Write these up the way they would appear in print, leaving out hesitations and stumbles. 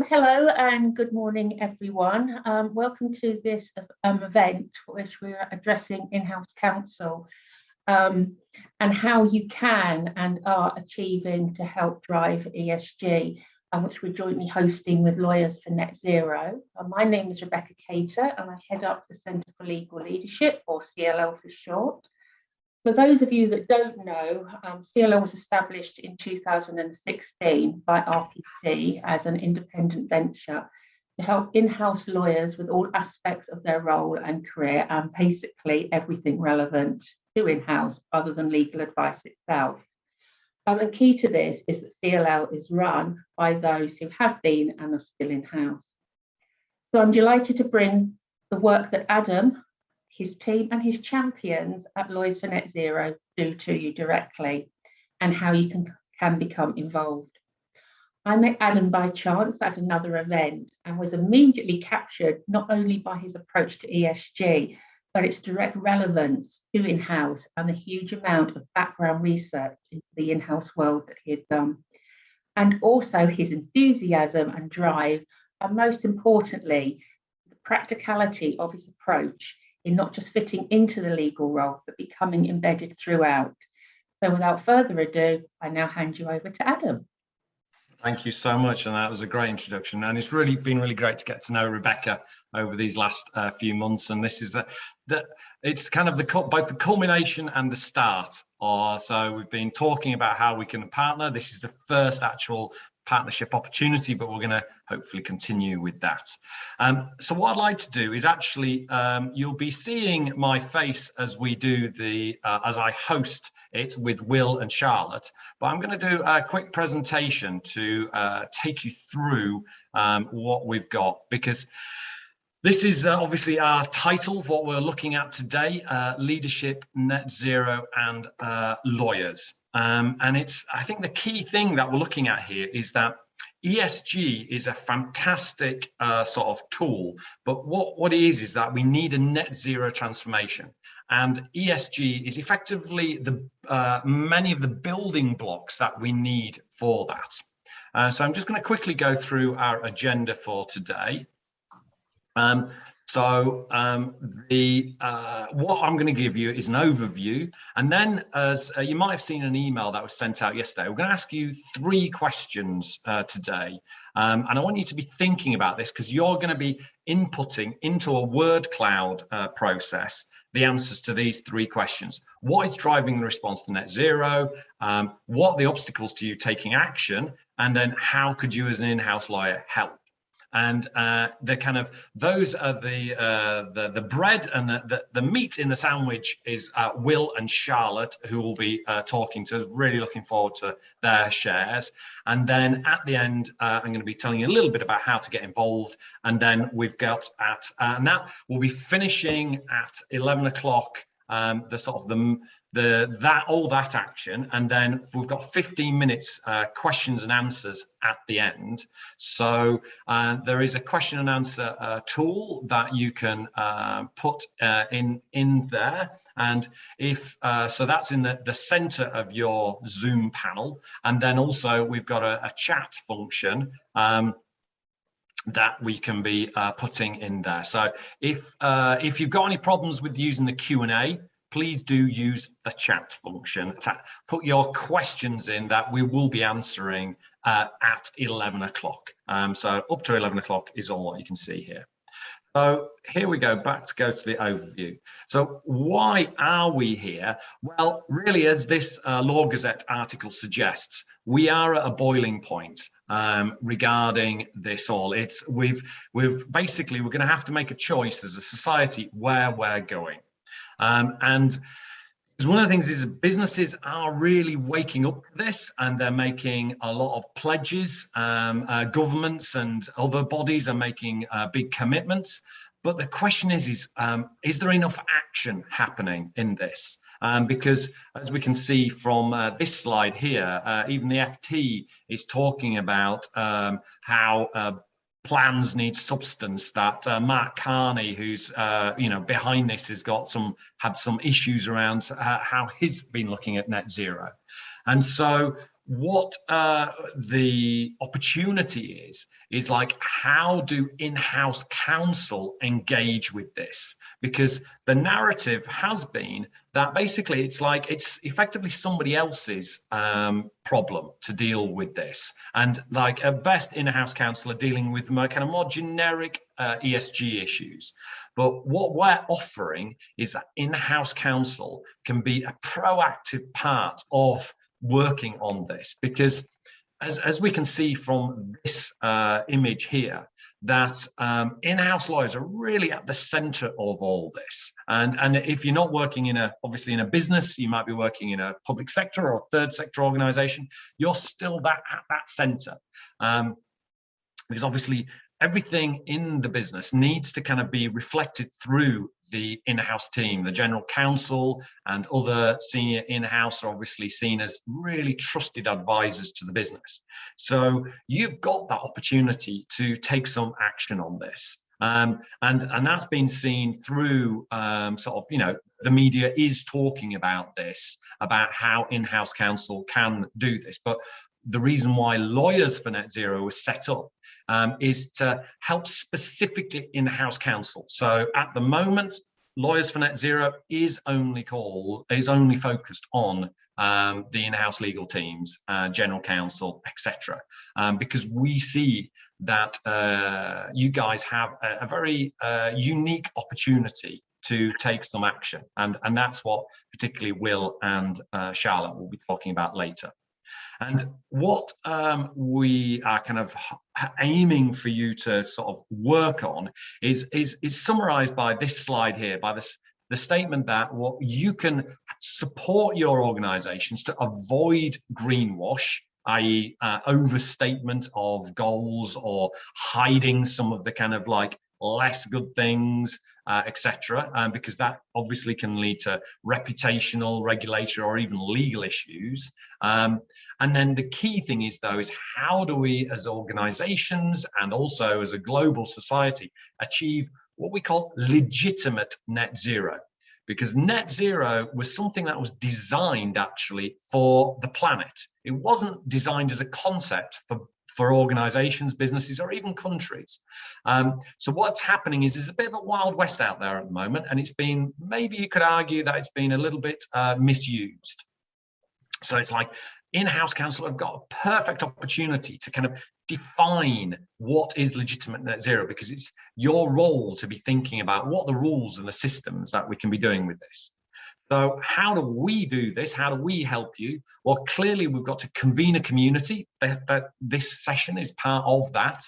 Hello and good morning, everyone. Welcome to this event, which we're addressing in-house counsel and how you can and are achieving to help drive ESG, which we're jointly hosting with Lawyers for Net Zero. My name is Rebecca Cater and I head up the Centre for Legal Leadership, or CLL for short. For those of you that don't know, CLL was established in 2016 by RPC as an independent venture to help in-house lawyers with all aspects of their role and career, and basically everything relevant to in-house other than legal advice itself. And key to this is that CLL is run by those who have been and are still in-house. So I'm delighted to bring the work that Adam, his team and his champions at Lawyers for Net Zero do to you directly, and how you can become involved. I met Adam by chance at another event and was immediately captured not only by his approach to ESG, but its direct relevance to in-house and the huge amount of background research into the in-house world that he had done. And also his enthusiasm and drive, and most importantly, the practicality of his approach in not just fitting into the legal role, but becoming embedded throughout. So without further ado, I now hand you over to Adam. Thank you so much, and that was a great introduction. And it's really been really great to get to know Rebecca over these last few months. And this is it's kind of both the culmination and the start. So we've been talking about how we can partner. This is the first actual partnership opportunity, but we're going to hopefully continue with that. So what I'd like to do is actually, you'll be seeing my face as we do as I host it with Will and Charlotte, but I'm going to do a quick presentation to take you through what we've got, because this is obviously our title of what we're looking at today, Leadership, Net Zero and Lawyers. And I think the key thing that we're looking at here is that ESG is a fantastic sort of tool, but what it is that we need a net zero transformation. And ESG is effectively many of the building blocks that we need for that. So I'm just going to quickly go through our agenda for today. What I'm going to give you is an overview, and then, as you might have seen an email that was sent out yesterday, we're going to ask you 3 questions today, and I want you to be thinking about this, because you're going to be inputting into a word cloud process the answers to these 3 questions. What is driving the response to net zero? What are the obstacles to you taking action? And then how could you as an in-house lawyer help? And those are the bread, and the meat in the sandwich is Will and Charlotte, who will be talking to us. Really looking forward to their shares. And then at the end, I'm going to be telling you a little bit about how to get involved. And then we've got now we'll be finishing at 11 o'clock. All that action, and then we've got 15 minutes questions and answers at the end. So there is a question and answer tool that you can put in there, and so that's in the center of your Zoom panel. And then also we've got a chat function that we can be putting in there. So if you've got any problems with using the Q&A, please do use the chat function to put your questions in that we will be answering at 11 o'clock. So up to 11 o'clock is all what you can see here. So here we go, go to the overview. So why are we here? Well, really, as this Law Gazette article suggests, we are at a boiling point regarding this all. We're going to have to make a choice as a society where we're going. And one of the things is businesses are really waking up to this, and they're making a lot of pledges. Governments and other bodies are making big commitments. But the question is there enough action happening in this? Because as we can see from this slide here, even the FT is talking about how plans need substance. That Mark Carney, who's behind this, has had some issues around how he's been looking at net zero. And so what the opportunity is like, how do in-house counsel engage with this? Because the narrative has been that basically it's like it's effectively somebody else's problem to deal with this, and like at best in-house counsel are dealing with kind of more generic ESG issues. But what we're offering is that in-house counsel can be a proactive part of working on this, because as we can see from this image here, that in-house lawyers are really at the center of all this. And if you're not working in obviously in a business, you might be working in a public sector or third sector organization, you're still at that center. Because obviously everything in the business needs to kind of be reflected through the in-house team. The general counsel and other senior in-house are obviously seen as really trusted advisors to the business. So you've got that opportunity to take some action on this. And that's been seen through sort of, the media is talking about this, about how in-house counsel can do this. But the reason why Lawyers for Net Zero was set up is to help specifically in-house counsel. So at the moment, Lawyers for Net Zero is only focused on the in-house legal teams, general counsel, etc. Because we see that you guys have a very unique opportunity to take some action, and that's what particularly Will and Charlotte will be talking about later. And what we are kind of aiming for you to sort of work on is summarized by this slide here, by the statement that what you can support your organizations to avoid greenwash, i.e. Overstatement of goals or hiding some of the kind of like less good things, etc., because that obviously can lead to reputational, regulatory, or even legal issues. And then the key thing is, though, is how do we as organizations and also as a global society achieve what we call legitimate net zero? Because net zero was something that was designed actually for the planet. It wasn't designed as a concept for organizations, businesses, or even countries. So what's happening is there's a bit of a wild west out there at the moment, and it's been, maybe you could argue that it's been a little bit misused. So it's like in-house counsel have got a perfect opportunity to kind of define what is legitimate net zero, because it's your role to be thinking about what the rules and the systems that we can be doing with this. So how do we do this? How do we help you? Well, clearly we've got to convene a community. That this session is part of that.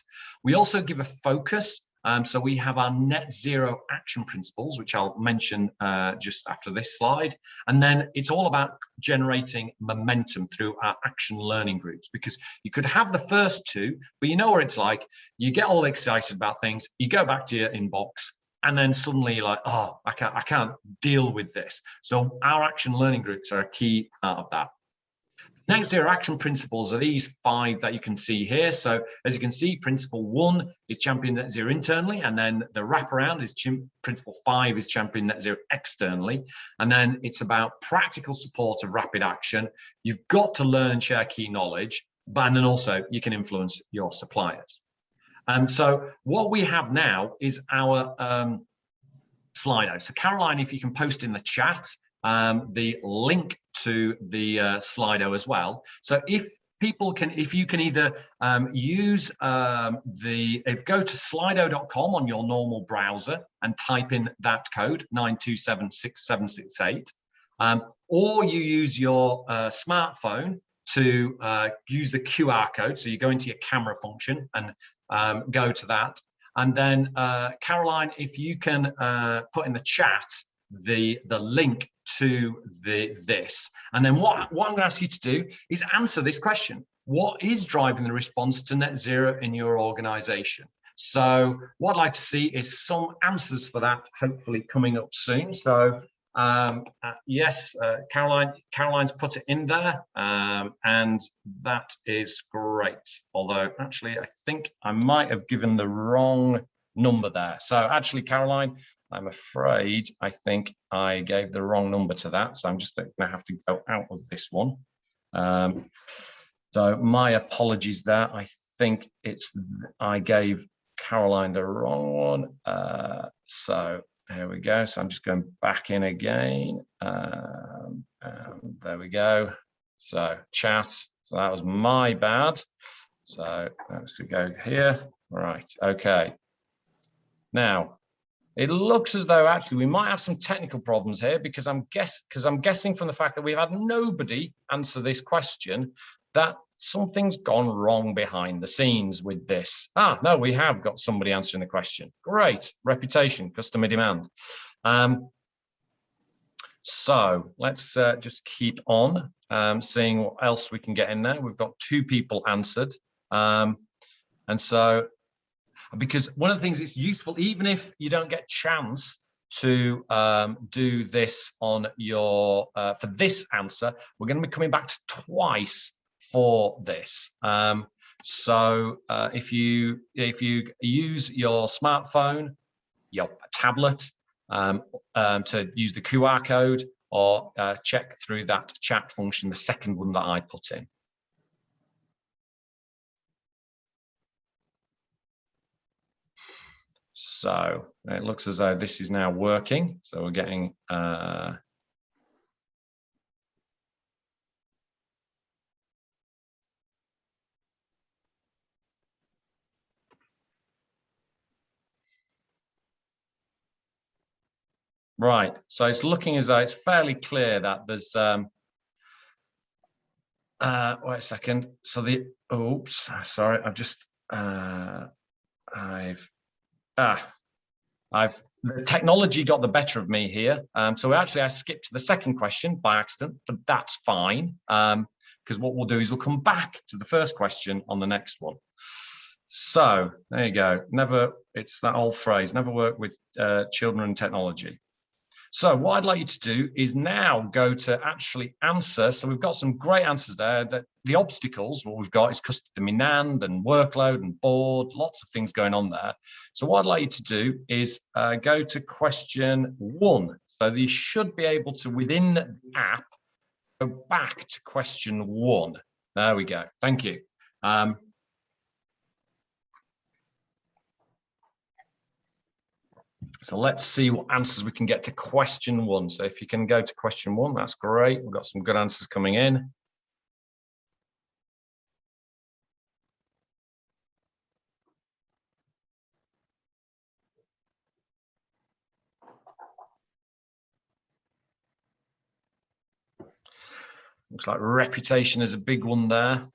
We also give a focus. So we have our net zero action principles, which I'll mention just after this slide. And then it's all about generating momentum through our action learning groups, because you could have the first two, but you know what it's like. You get all excited about things, you go back to your inbox, and then suddenly you're like, oh, I can't deal with this. So our action learning groups are a key part of that. Net zero action principles are these 5 that you can see here. So as you can see, principle 1 is champion net zero internally, and then the wraparound is principle 5 is champion net zero externally. And then it's about practical support of rapid action. You've got to learn and share key knowledge, but and then also you can influence your suppliers. So what we have now is our Slido. So Caroline, if you can post in the chat the link to the Slido as well. So if people can, if you can either use go to slido.com on your normal browser and type in that code 9276768, or you use your smartphone to use the QR code. So you go into your camera function and go to that. And then Caroline, if you can put in the chat the link to this. And then what I'm going to ask you to do is answer this question. What is driving the response to net zero in your organization? So what I'd like to see is some answers for that, hopefully coming up soon. So yes, Caroline's put it in there, and that is great. Although actually, I think I might have given the wrong number there. So actually, Caroline, I'm afraid I think I gave the wrong number to that. So I'm just going to have to go out of this one. So my apologies there. I think I gave Caroline the wrong one. So here we go. So I'm just going back in again. And there we go. So chat. So that was my bad. So let's go here. Right. Okay. Now, it looks as though actually we might have some technical problems here because I'm guessing from the fact that we've had nobody answer this question that something's gone wrong behind the scenes with this. No, we have got somebody answering the question. Great. Reputation, customer demand. So let's just keep on seeing what else we can get in there. We've got 2 people answered. And so, because one of the things that's useful, even if you don't get a chance to do this on your, for this answer, we're going to be coming back to twice for this. So if you use your smartphone, your tablet, to use the QR code, or check through that chat function, the second one that I put in. So it looks as though this is now working. So we're getting right. So it's looking as though it's fairly clear that there's wait a second. So the oops, sorry, I've just the technology got the better of me here. So actually I skipped to the second question by accident, but that's fine. Because what we'll do is we'll come back to the first question on the next one. So there you go. It's that old phrase, never work with children and technology. So what I'd like you to do is now go to actually answer. So we've got some great answers there. That the obstacles, what we've got is customer demand and workload and board, lots of things going on there. So what I'd like you to do is go to question 1. So you should be able to, within the app, go back to question 1. There we go. Thank you. So let's see what answers we can get to question 1. So if you can go to question 1, that's great. We've got some good answers coming in. Looks like reputation is a big one there.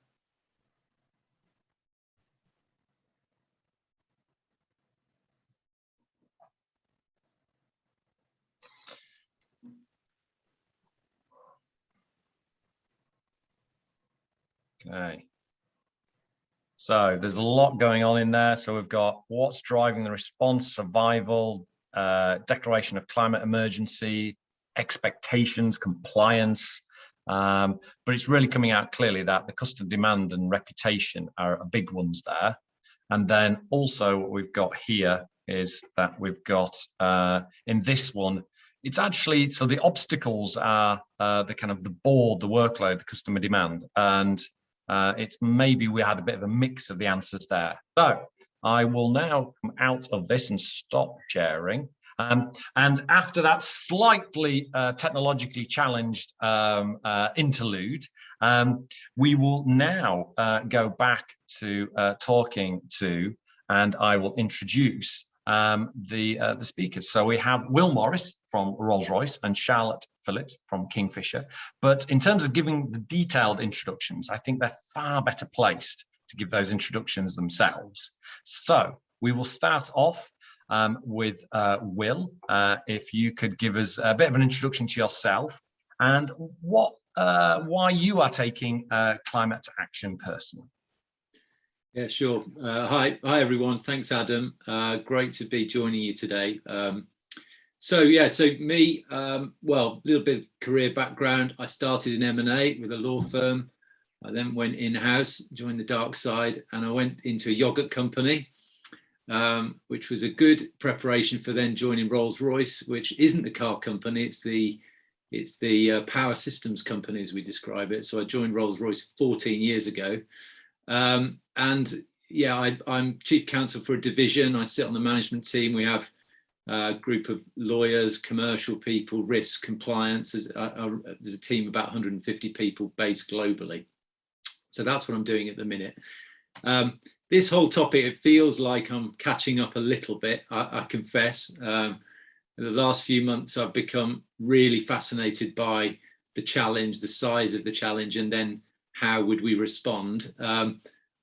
Okay. So there's a lot going on in there. So we've got what's driving the response, survival, declaration of climate emergency, expectations, compliance. But it's really coming out clearly that the customer demand and reputation are big ones there. And then also what we've got here is that we've got in this one, it's actually, so the obstacles are the kind of the board, the workload, the customer demand, and it's maybe we had a bit of a mix of the answers there. So I will now come out of this and stop sharing. And after that slightly technologically challenged interlude, we will now go back to talking to, and I will introduce the speakers. So we have Will Morris from Rolls-Royce and Charlotte Phillips from Kingfisher. But in terms of giving the detailed introductions, I think they're far better placed to give those introductions themselves. So we will start off with Will. If you could give us a bit of an introduction to yourself and why you are taking climate action personally. Yeah, sure. Hi everyone. Thanks, Adam. Great to be joining you today. So me, well, a little bit of career background. I started in M&A with a law firm. I then went in-house, joined the dark side, and I went into a yogurt company, which was a good preparation for then joining Rolls-Royce, which isn't the car company, it's the It's the power systems company, as we describe it. So I joined Rolls-Royce 14 years ago. And yeah, I'm chief counsel for a division. I sit on the management team. We have a group of lawyers, commercial people, risk, compliance. There's a team of about 150 people based globally. So that's what I'm doing at the minute. This whole topic, it feels like I'm catching up a little bit, I confess. In the last few months, I've become really fascinated by the challenge, the size of the challenge, and then how would we respond?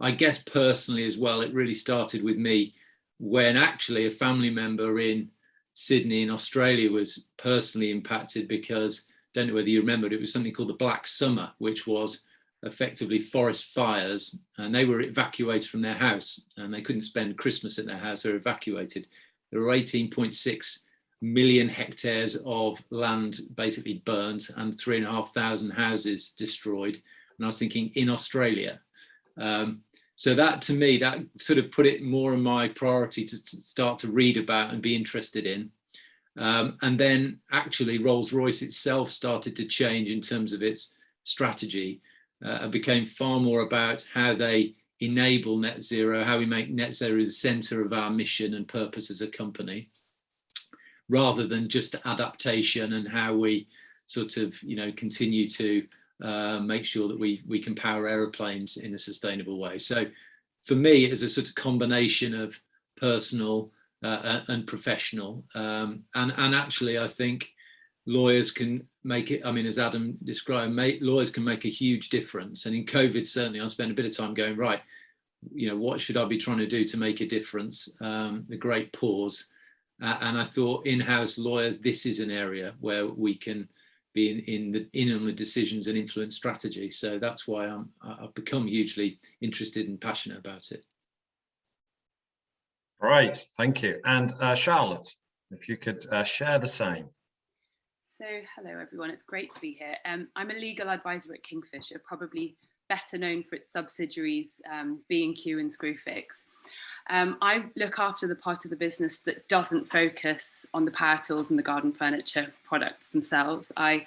I guess personally as well, it really started with me when actually a family member in Sydney in Australia was personally impacted because, I don't know whether you remember, it was something called the Black Summer, which was effectively forest fires, and they were evacuated from their house and they couldn't spend Christmas at their house. They were evacuated. There were 18.6 million hectares of land basically burnt and 3,500 houses destroyed. And I was thinking, in Australia. So that, to me, that sort of put it more on my priority to start to read about and be interested in. And then actually Rolls-Royce itself started to change in terms of its strategy. It became far more about how they enable net zero, how we make net zero the center of our mission and purpose as a company, rather than just adaptation and how we sort of, continue to make sure that we can power aeroplanes in a sustainable way. So for me, it's a sort of combination of personal and professional. And actually, I think lawyers can make it, as Adam described, lawyers can make a huge difference. And in COVID, certainly, I spent a bit of time going, right, what should I be trying to do to make a difference? The great pause. And I thought, in-house lawyers, this is an area where we can be in on the decisions and influence strategy. So that's why I've become hugely interested and passionate about it. Great, thank you. And Charlotte, if you could share the same. So hello everyone, it's great to be here. I'm a legal advisor at Kingfisher, probably better known for its subsidiaries B&Q and Screwfix. I look after the part of the business that doesn't focus on the power tools and the garden furniture products themselves. I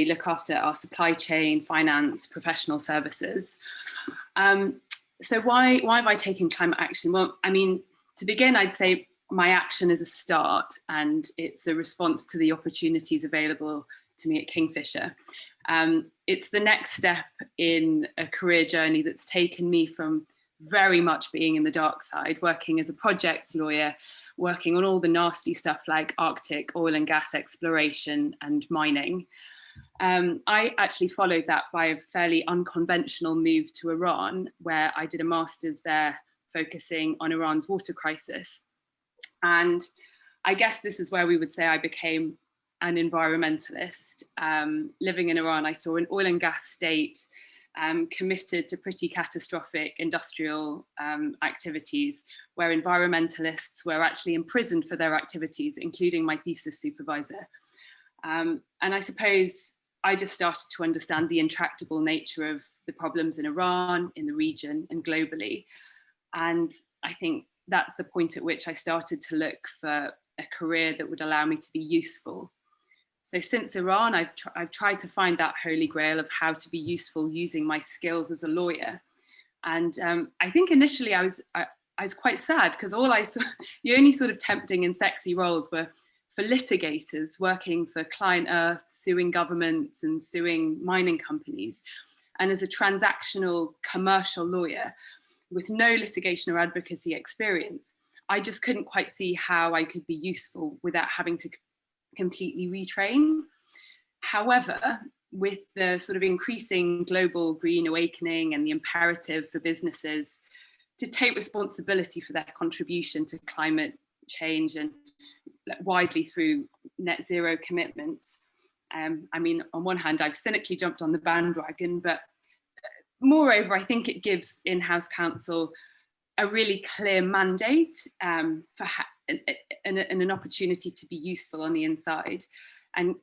look after our supply chain, finance, professional services. So why have I taken climate action? Well, to begin, I'd say my action is a start and it's a response to the opportunities available to me at Kingfisher. It's the next step in a career journey that's taken me from very much being in the dark side, working as a projects lawyer, working on all the nasty stuff like Arctic oil and gas exploration and mining. I actually followed that by a fairly unconventional move to Iran, where I did a master's there focusing on Iran's water crisis. And I guess this is where we would say I became an environmentalist. Living in Iran, I saw an oil and gas state committed to pretty catastrophic industrial activities, where environmentalists were actually imprisoned for their activities, including my thesis supervisor. And I suppose I just started to understand the intractable nature of the problems in Iran, in the region, and globally. And I think that's the point at which I started to look for a career that would allow me to be useful. So since Iran, I've tried to find that holy grail of how to be useful using my skills as a lawyer. And I think initially I was quite sad because all I saw, the only sort of tempting and sexy roles were for litigators working for Client Earth, suing governments and suing mining companies. And as a transactional commercial lawyer with no litigation or advocacy experience, I just couldn't quite see how I could be useful without having to completely retrain. However, with the sort of increasing global green awakening and the imperative for businesses to take responsibility for their contribution to climate change and widely through net zero commitments, on one hand, I've cynically jumped on the bandwagon, but moreover, I think it gives in-house counsel a really clear mandate for an opportunity to be useful on the inside. And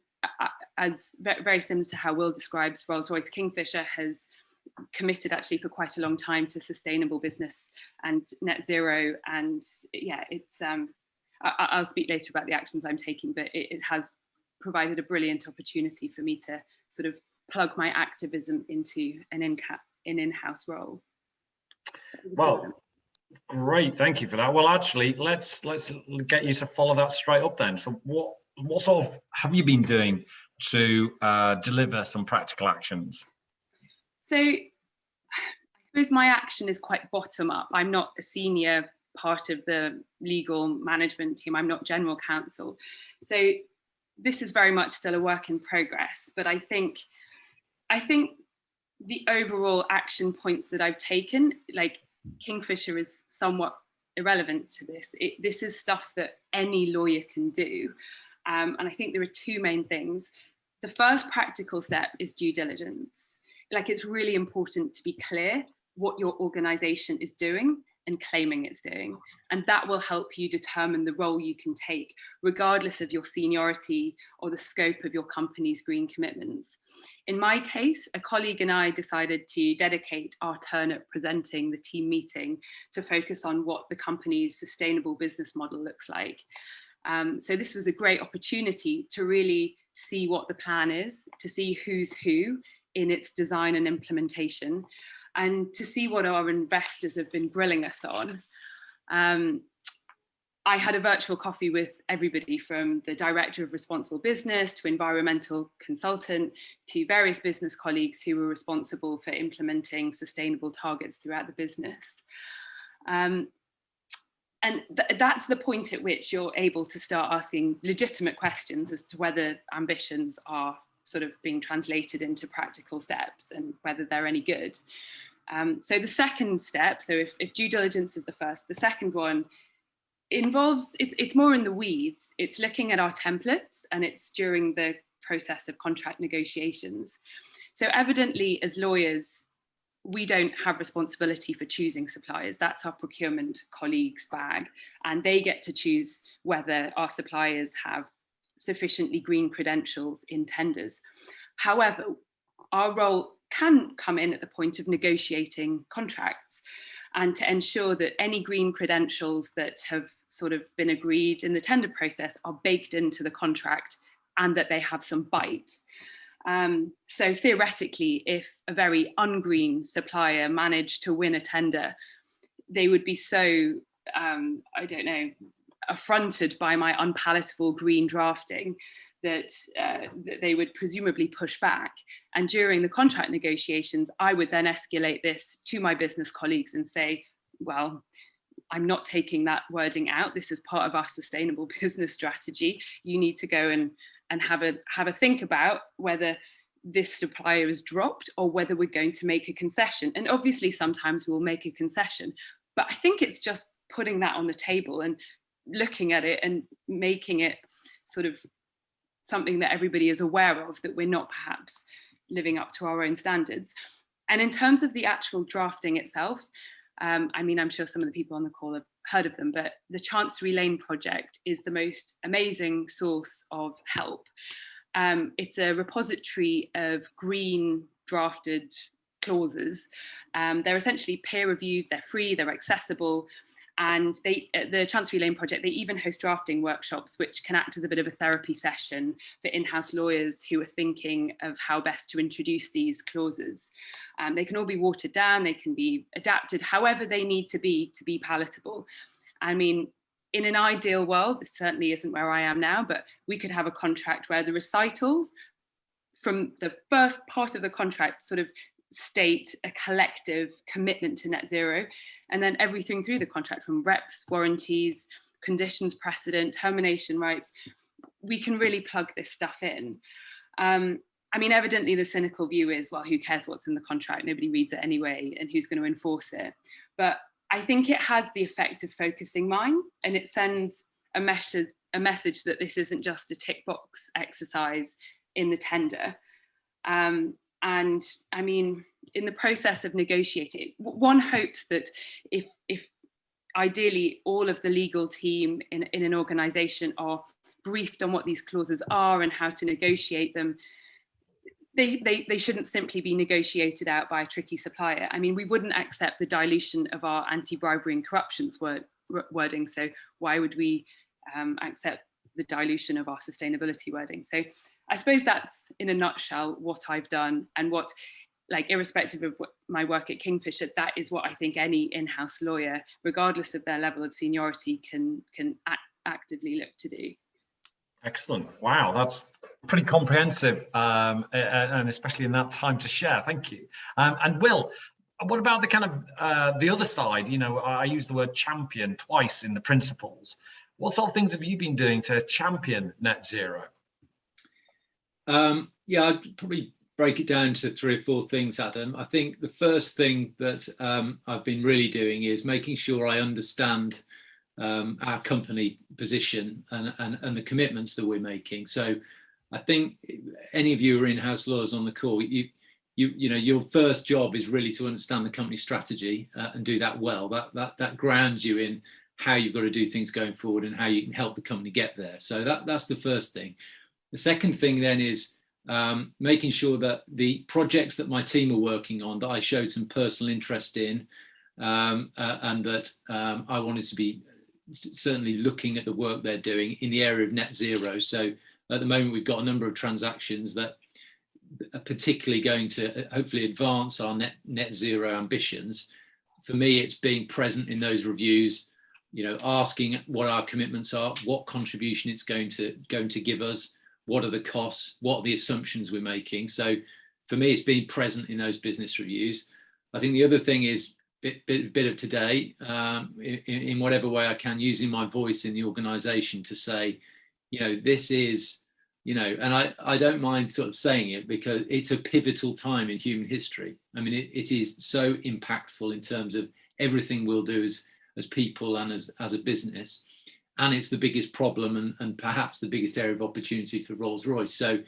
as very similar to how Will describes, Rolls-Royce Kingfisher has committed actually for quite a long time to sustainable business and net zero. And yeah, it's I'll speak later about the actions I'm taking, but it has provided a brilliant opportunity for me to sort of plug my activism into an in-house role. So well, great, thank you for that. Well, actually, let's get you to follow that straight up then. So what sort of have you been doing to deliver some practical actions? So I suppose my action is quite bottom up. I'm not a senior part of the legal management team. I'm not general counsel. So this is very much still a work in progress, but I think the overall action points that I've taken, like Kingfisher, is somewhat irrelevant to this. This is stuff that any lawyer can do. And I think there are two main things. The first practical step is due diligence. Like, it's really important to be clear what your organization is doing and claiming it's doing. And that will help you determine the role you can take, regardless of your seniority or the scope of your company's green commitments. In my case, a colleague and I decided to dedicate our turn at presenting the team meeting to focus on what the company's sustainable business model looks like. So this was a great opportunity to really see what the plan is, to see who's who in its design and implementation, and to see what our investors have been grilling us on. I had a virtual coffee with everybody from the director of responsible business to environmental consultant to various business colleagues who were responsible for implementing sustainable targets throughout the business. And that's the point at which you're able to start asking legitimate questions as to whether ambitions are sort of being translated into practical steps and whether they're any good. So the second step, so if due diligence is the first, the second one involves, it's more in the weeds. It's looking at our templates, and it's during the process of contract negotiations. So evidently, as lawyers, we don't have responsibility for choosing suppliers. That's our procurement colleagues' bag, and they get to choose whether our suppliers have sufficiently green credentials in tenders. However, our role can come in at the point of negotiating contracts and to ensure that any green credentials that have sort of been agreed in the tender process are baked into the contract and that they have some bite. So theoretically, if a very ungreen supplier managed to win a tender, they would be so, I don't know, affronted by my unpalatable green drafting that they would presumably push back. And during the contract negotiations, I would then escalate this to my business colleagues and say, well, I'm not taking that wording out. This is part of our sustainable business strategy. You need to go and have a think about whether this supplier is dropped or whether we're going to make a concession. And obviously sometimes we'll make a concession, but I think it's just putting that on the table and looking at it and making it sort of something that everybody is aware of, that we're not perhaps living up to our own standards. And in terms of the actual drafting itself, I mean, I'm sure some of the people on the call have heard of them, but the Chancery Lane project is the most amazing source of help. It's a repository of green drafted clauses. They're essentially peer reviewed, they're free, they're accessible. And the Chancery Lane project, they even host drafting workshops, which can act as a bit of a therapy session for in-house lawyers who are thinking of how best to introduce these clauses. They can all be watered down, they can be adapted however they need to be palatable. I mean, in an ideal world, this certainly isn't where I am now, but we could have a contract where the recitals from the first part of the contract sort of state a collective commitment to net zero, and then everything through the contract, from reps, warranties, conditions precedent, termination rights, we can really plug this stuff in. I mean, evidently the cynical view is, well, who cares what's in the contract? Nobody reads it anyway, and who's going to enforce it? But I think it has the effect of focusing mind, and it sends a message that this isn't just a tick box exercise in the tender. And I mean, in the process of negotiating, one hopes that if ideally all of the legal team in an organization are briefed on what these clauses are and how to negotiate them, they shouldn't simply be negotiated out by a tricky supplier. I mean, we wouldn't accept the dilution of our anti-bribery and corruptions wording, so why would we accept the dilution of our sustainability wording. So I suppose that's in a nutshell what I've done, and what, like, irrespective of my work at Kingfisher, that is what I think any in-house lawyer, regardless of their level of seniority, can actively look to do. Excellent. Wow, that's pretty comprehensive, and especially in that time to share. Thank you. And Will, what about the kind of the other side? You know, I used the word champion twice in the principles. What sort of things have you been doing to champion net zero? Yeah, I'd probably break it down to 3 or 4 things, Adam. I think the first thing that I've been really doing is making sure I understand our company position and the commitments that we're making. So I think any of you who are in-house lawyers on the call, you know, your first job is really to understand the company strategy and do that well. That grounds you in how you've got to do things going forward and how you can help the company get there. So that's the first thing. The second thing then is making sure that the projects that my team are working on, that I showed some personal interest in, and that I wanted to be certainly looking at the work they're doing in the area of net zero. So at the moment, we've got a number of transactions that are particularly going to hopefully advance our net zero ambitions. For me, it's being present in those reviews, you know, asking what our commitments are, what contribution it's going to give us, what are the costs, what are the assumptions we're making. So for me, it's being present in those business reviews. I think the other thing is bit of today, in whatever way I can, using my voice in the organisation to say, you know, this is, you know, and I don't mind sort of saying it because it's a pivotal time in human history. I mean, it is so impactful in terms of everything we'll do as people and as a business. And it's the biggest problem and perhaps the biggest area of opportunity for Rolls-Royce. So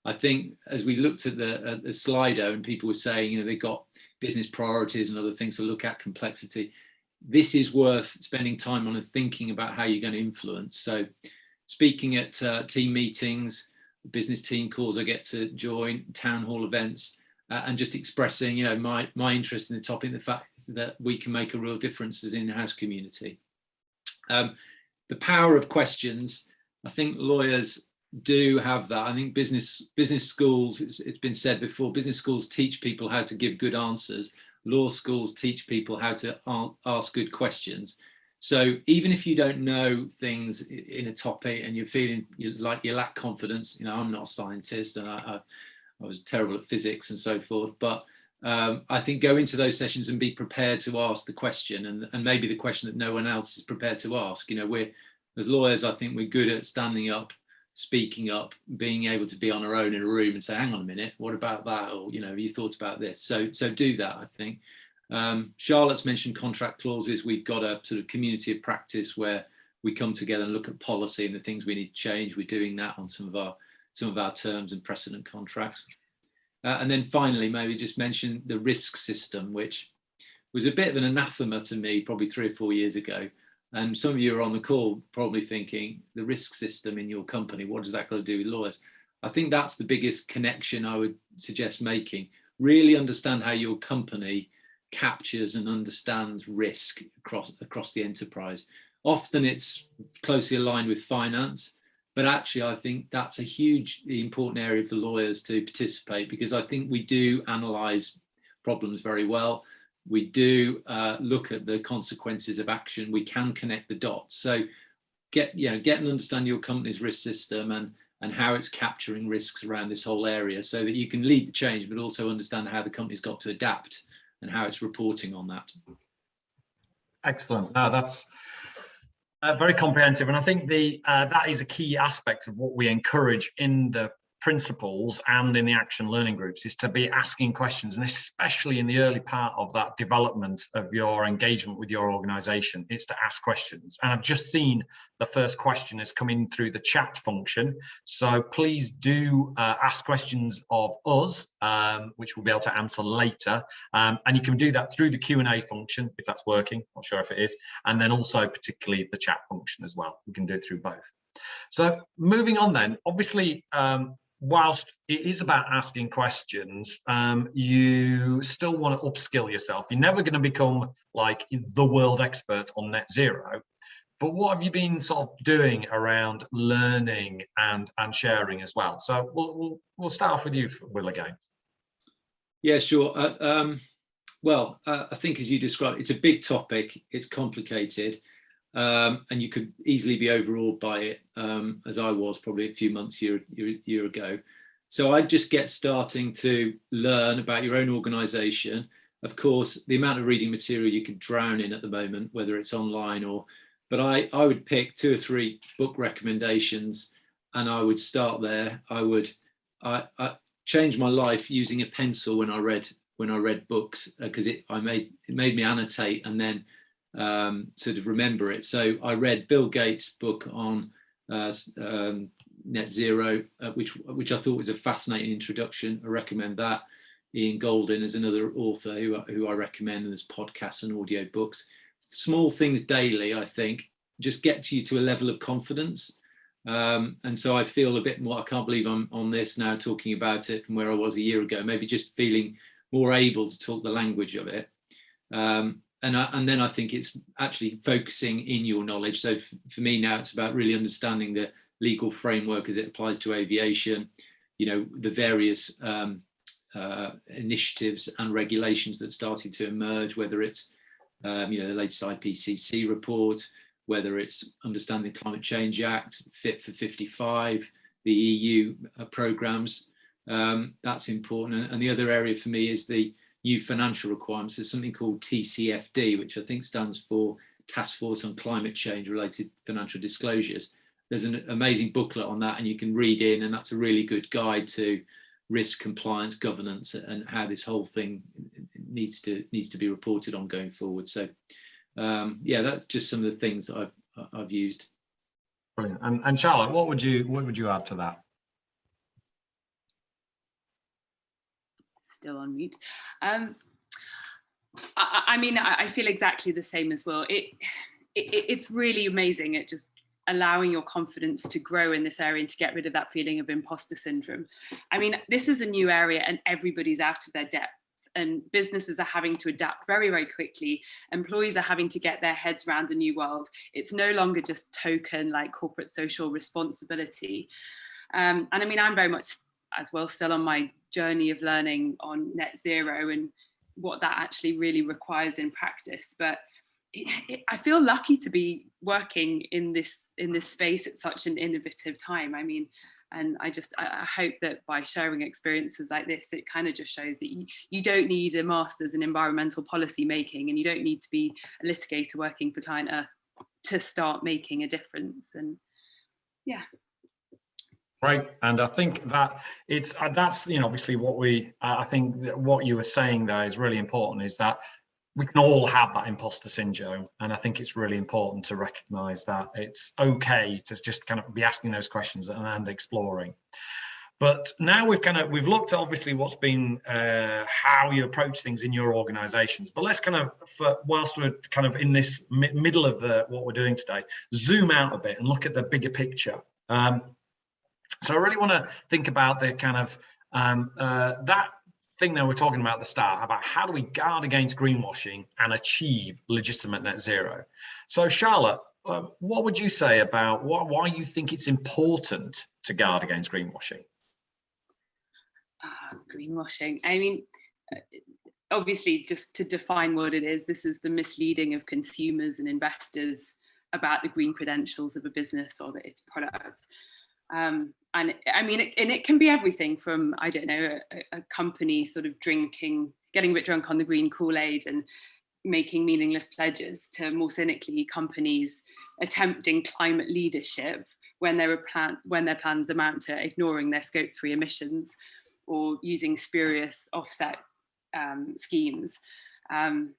I think as we looked at the Slido and people were saying, you know, they've got business priorities and other things to look at, complexity, this is worth spending time on and thinking about how you're going to influence. So speaking at team meetings, business team calls I get to join, town hall events, and just expressing, you know, my interest in the topic, the fact that we can make a real difference as an in-house community. The power of questions, I think lawyers do have that. I think business schools, it's been said before, business schools teach people how to give good answers. Law schools teach people how to ask good questions. So even if you don't know things in a topic and you're feeling like you lack confidence, you know, I'm not a scientist and I was terrible at physics and so forth, but I think go into those sessions and be prepared to ask the question and maybe the question that no one else is prepared to ask. You know, we're, as lawyers, I think we're good at standing up, speaking up, being able to be on our own in a room and say, hang on a minute, what about that? Or, you know, have you thought about this? So do that, I think. Charlotte's mentioned contract clauses. We've got a sort of community of practice where we come together and look at policy and the things we need to change. We're doing that on some of our terms and precedent contracts. And then finally, maybe just mention the risk system, which was a bit of an anathema to me probably 3 or 4 years ago. And some of you are on the call probably thinking, the risk system in your company, what does that got to do with lawyers? I think that's the biggest connection I would suggest making. Really understand how your company captures and understands risk across the enterprise. Often it's closely aligned with finance, but actually I think that's a hugely important area for lawyers to participate, because I think we do analyse problems very well. We do look at the consequences of action. We can connect the dots. So get and understand your company's risk system and how it's capturing risks around this whole area, so that you can lead the change, but also understand how the company's got to adapt and how it's reporting on that. Excellent. No, that's very comprehensive, and I think that is a key aspect of what we encourage in the principles and in the action learning groups, is to be asking questions, and especially in the early part of that development of your engagement with your organization, it's to ask questions. And I've just seen the first question has come in through the chat function, so please do ask questions of us, which we'll be able to answer later, and you can do that through the Q&A function if that's working. Not sure if it is, and then also particularly the chat function as well. We can do it through both. So moving on then, obviously, whilst it is about asking questions, you still want to upskill yourself. You're never going to become like the world expert on net zero, but what have you been sort of doing around learning and sharing as well? So we'll start off with you, Will, again. Yeah, sure. Well, I think as you described, it's a big topic. It's complicated, and you could easily be overawed by it, as I was probably a few months, year ago. So I'd just get starting to learn about your own organisation. Of course, the amount of reading material you could drown in at the moment, whether it's online but I would pick 2 or 3 book recommendations, and I would start there. I changed my life using a pencil when I read books, because it made me annotate and then sort of remember it. So I read Bill Gates' book on net zero, which I thought was a fascinating introduction. I recommend that. Ian Goldin is another author who I recommend, and there's podcasts and audio books. Small things daily, I think, just get you to a level of confidence. And so I feel a bit more, I can't believe I'm on this now talking about it from where I was a year ago, maybe just feeling more able to talk the language of it. And then I think it's actually focusing in your knowledge. So for me now, it's about really understanding the legal framework as it applies to aviation, the various initiatives and regulations that started to emerge, whether it's the latest IPCC report, whether it's understanding the Climate Change Act, Fit for 55, the EU programs. That's important. And the other area for me is the new financial requirements. There's something called TCFD, which I think stands for Task Force on Climate Change Related Financial Disclosures. There's an amazing booklet on that, and you can read in, and that's a really good guide to risk compliance, governance, and how this whole thing needs to be reported on going forward. So yeah, that's just some of the things that I've used. Brilliant. And Charlotte, what would you add to that? Still on mute. I mean, I feel exactly the same as well. It's really amazing at just allowing your confidence to grow in this area and to get rid of that feeling of imposter syndrome. I mean, this is a new area and everybody's out of their depth, and businesses are having to adapt very, very quickly. Employees are having to get their heads around the new world. It's no longer just token like corporate social responsibility. And I mean, I'm very much as well still on my journey of learning on net zero and what that actually really requires in practice. But I feel lucky to be working in this space at such an innovative time. I mean, and I hope that by sharing experiences like this, it kind of just shows that you don't need a master's in environmental policy making, and you don't need to be a litigator working for Client Earth to start making a difference. And yeah. Right, and I think that that's obviously I think what you were saying there is really important, is that we can all have that imposter syndrome, and I think it's really important to recognise that it's okay to just kind of be asking those questions and exploring. But now we've looked at obviously what's been how you approach things in your organisations. But let's kind of, whilst we're kind of in this middle of what we're doing today, zoom out a bit and look at the bigger picture. So I really want to think about the kind of that thing that we're talking about at the start, about how do we guard against greenwashing and achieve legitimate net zero. So Charlotte, what would you say about why you think it's important to guard against greenwashing? Greenwashing. I mean, obviously, just to define what it is, this is the misleading of consumers and investors about the green credentials of a business or its products. And I mean, it can be everything from, I don't know, a company sort of getting a bit drunk on the green Kool-Aid and making meaningless pledges, to more cynically companies attempting climate leadership when their plans amount to ignoring their Scope 3 emissions or using spurious offset schemes. And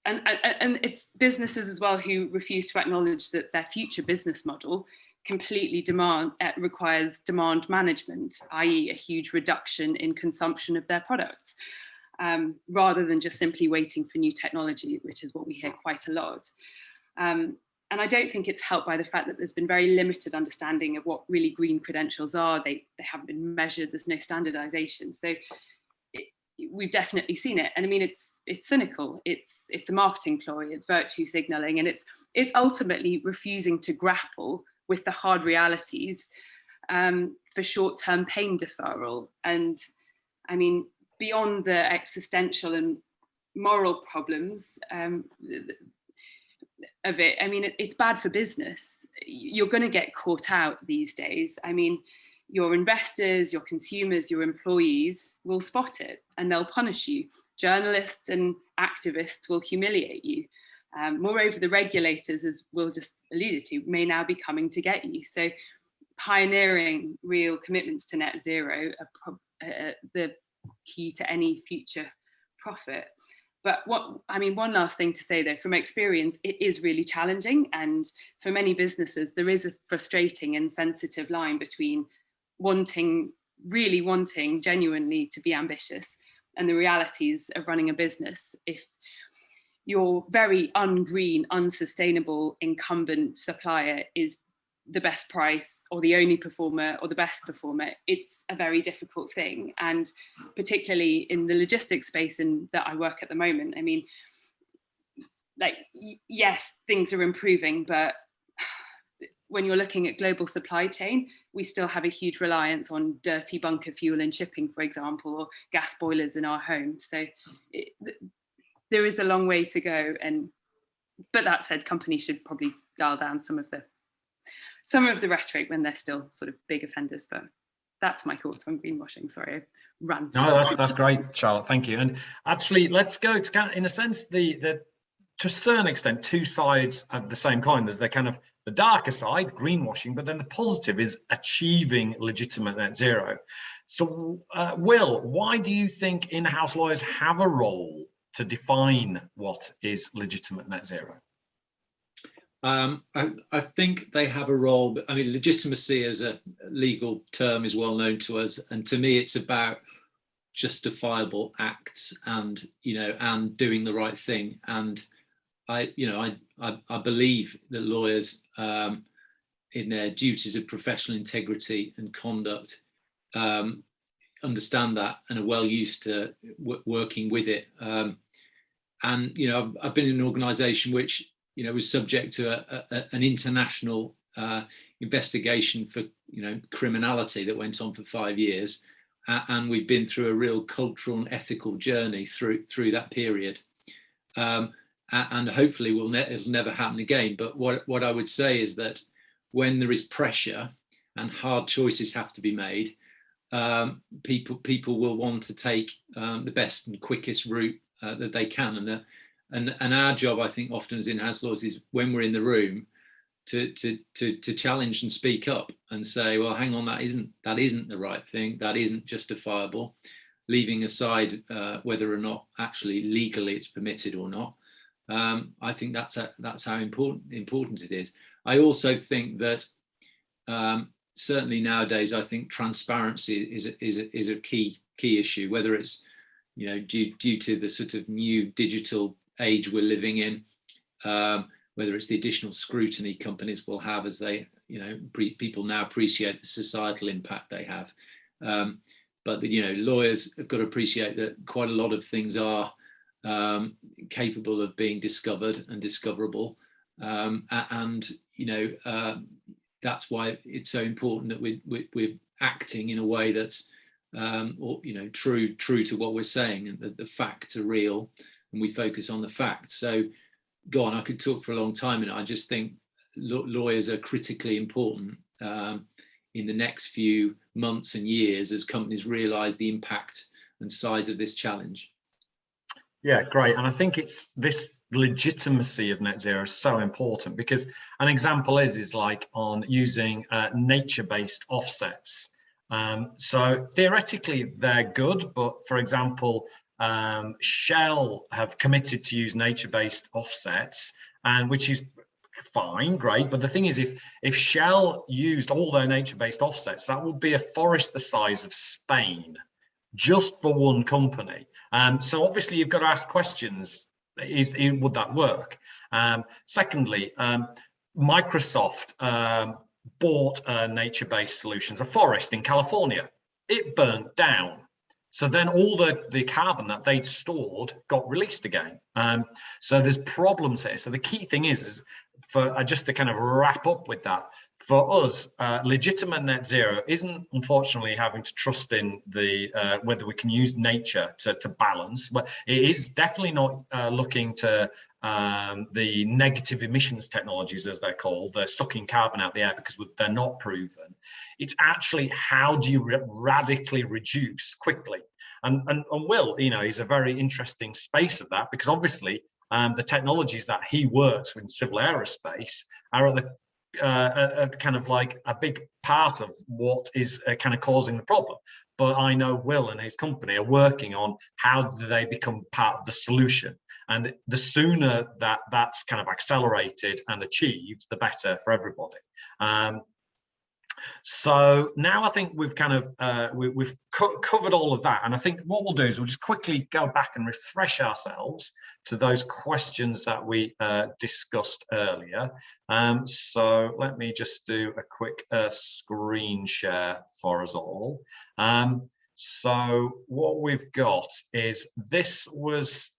it's businesses as well who refuse to acknowledge that their future business model completely requires demand management, i.e. a huge reduction in consumption of their products, rather than just simply waiting for new technology, which is what we hear quite a lot. And I don't think it's helped by the fact that there's been very limited understanding of what really green credentials are. They haven't been measured, there's no standardization. So we've definitely seen it. And I mean, it's cynical. It's a marketing ploy. It's virtue signaling, and it's ultimately refusing to grapple with the hard realities for short-term pain deferral. And I mean, beyond the existential and moral problems of it, I mean, it's bad for business. You're going to get caught out these days. I mean, your investors, your consumers, your employees will spot it and they'll punish you. Journalists and activists will humiliate you. Moreover, the regulators, as Will just alluded to, may now be coming to get you. So pioneering real commitments to net zero are the key to any future profit. But one last thing to say though, from experience, it is really challenging. And for many businesses, there is a frustrating and sensitive line between really wanting genuinely to be ambitious and the realities of running a business. If your very ungreen, unsustainable incumbent supplier is the best price or the only performer or the best performer, it's a very difficult thing. And particularly in the logistics space that I work at the moment, I mean, like, yes, things are improving, but when you're looking at global supply chain, we still have a huge reliance on dirty bunker fuel in shipping, for example, or gas boilers in our homes. So there is a long way to go. But that said, companies should probably dial down some of the rhetoric when they're still sort of big offenders. But that's my thoughts on greenwashing. Sorry, I ranted. No, that's great, Charlotte. Thank you. And actually, let's go to, in a sense, the to a certain extent, two sides of the same coin. There's the darker side, greenwashing, but then the positive is achieving legitimate net zero. So, Will, why do you think in-house lawyers have a role to define what is legitimate net zero? I think they have a role, but I mean, legitimacy as a legal term is well known to us, and to me, it's about justifiable acts and and doing the right thing. And I believe that lawyers, in their duties of professional integrity and conduct, understand that and are well used to working with it. And I've been in an organisation which was subject to an international investigation for criminality that went on for 5 years, and we've been through a real cultural and ethical journey through that period. And hopefully it'll never happen again. But what I would say is that when there is pressure and hard choices have to be made, people will want to take the best and quickest route that they can. And our job, I think, often as in-house lawyers, is when we're in the room to challenge and speak up and say, well, hang on, that isn't the right thing, that isn't justifiable, leaving aside whether or not actually legally it's permitted or not. I think that's how important it is. I also think that certainly nowadays, I think transparency is a key issue, whether it's due to the sort of new digital age we're living in, whether it's the additional scrutiny companies will have as they people now appreciate the societal impact they have. But lawyers have got to appreciate that quite a lot of things are capable of being discovered and discoverable, and that's why it's so important that we're acting in a way that's true to what we're saying, and that the facts are real and we focus on the facts. So go on, I could talk for a long time, and I just think lawyers are critically important in the next few months and years as companies realize the impact and size of this challenge. Yeah, great. And I think it's this legitimacy of net zero is so important, because an example is like on using nature-based offsets. So theoretically they're good, but for example, Shell have committed to use nature-based offsets, and which is fine, great. But the thing is, if Shell used all their nature-based offsets, that would be a forest the size of Spain, just for one company. So obviously you've got to ask questions, would that work? Secondly, Microsoft bought nature-based solutions, a forest in California. It burnt down. So then all the carbon that they'd stored got released again. So there's problems here. So the key thing is for just to kind of wrap up with that, for us, legitimate net zero isn't unfortunately having to trust in the whether we can use nature to balance, but it is definitely not looking to the negative emissions technologies, as they're called. They're sucking carbon out the air because they're not proven. It's actually how do you radically reduce quickly? And Will, is a very interesting space of that, because obviously the technologies that he works with in civil aerospace are at the kind of like a big part of what is kind of causing the problem. But I know Will and his company are working on how do they become part of the solution. And the sooner that that's kind of accelerated and achieved, the better for everybody. So now I think we've kind of we've covered all of that, and I think what we'll do is we'll just quickly go back and refresh ourselves to those questions that we discussed earlier. So let me just do a quick screen share for us all. So what we've got is this was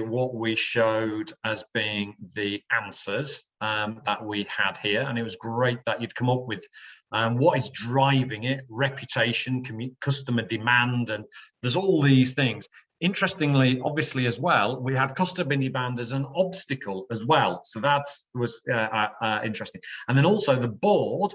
what we showed as being the answers that we had here, and it was great that you'd come up with what is driving it: reputation, customer demand, and there's all these things. Interestingly, obviously as well, we had customer demand as an obstacle as well, so that was interesting. And then also the board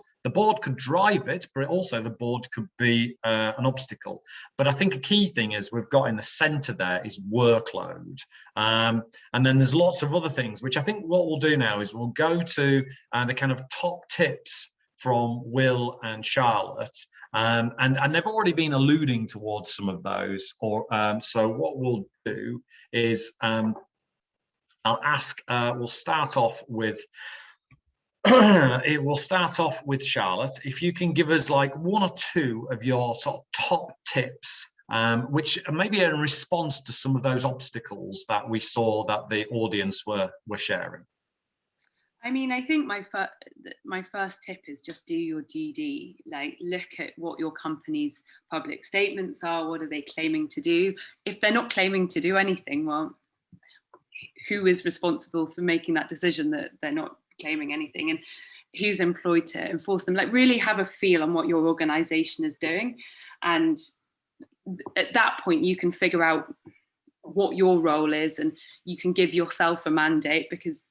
could drive it, but also the board could be an obstacle. But I think a key thing is we've got in the center there is workload, and then there's lots of other things, which I think what we'll do now is we'll go to the kind of top tips from Will and Charlotte. And they've already been alluding towards some of those. So what we'll do is I'll ask. We'll start off with. It will start off with Charlotte. If you can give us like one or two of your top tips, which maybe in response to some of those obstacles that we saw that the audience were sharing. I mean, I think my first tip is just do your GD. Like, look at what your company's public statements are. What are they claiming to do? If they're not claiming to do anything, well, who is responsible for making that decision that they're not claiming anything, and who's employed to enforce them? Like, really have a feel on what your organization is doing, and at that point you can figure out what your role is, and you can give yourself a mandate. Because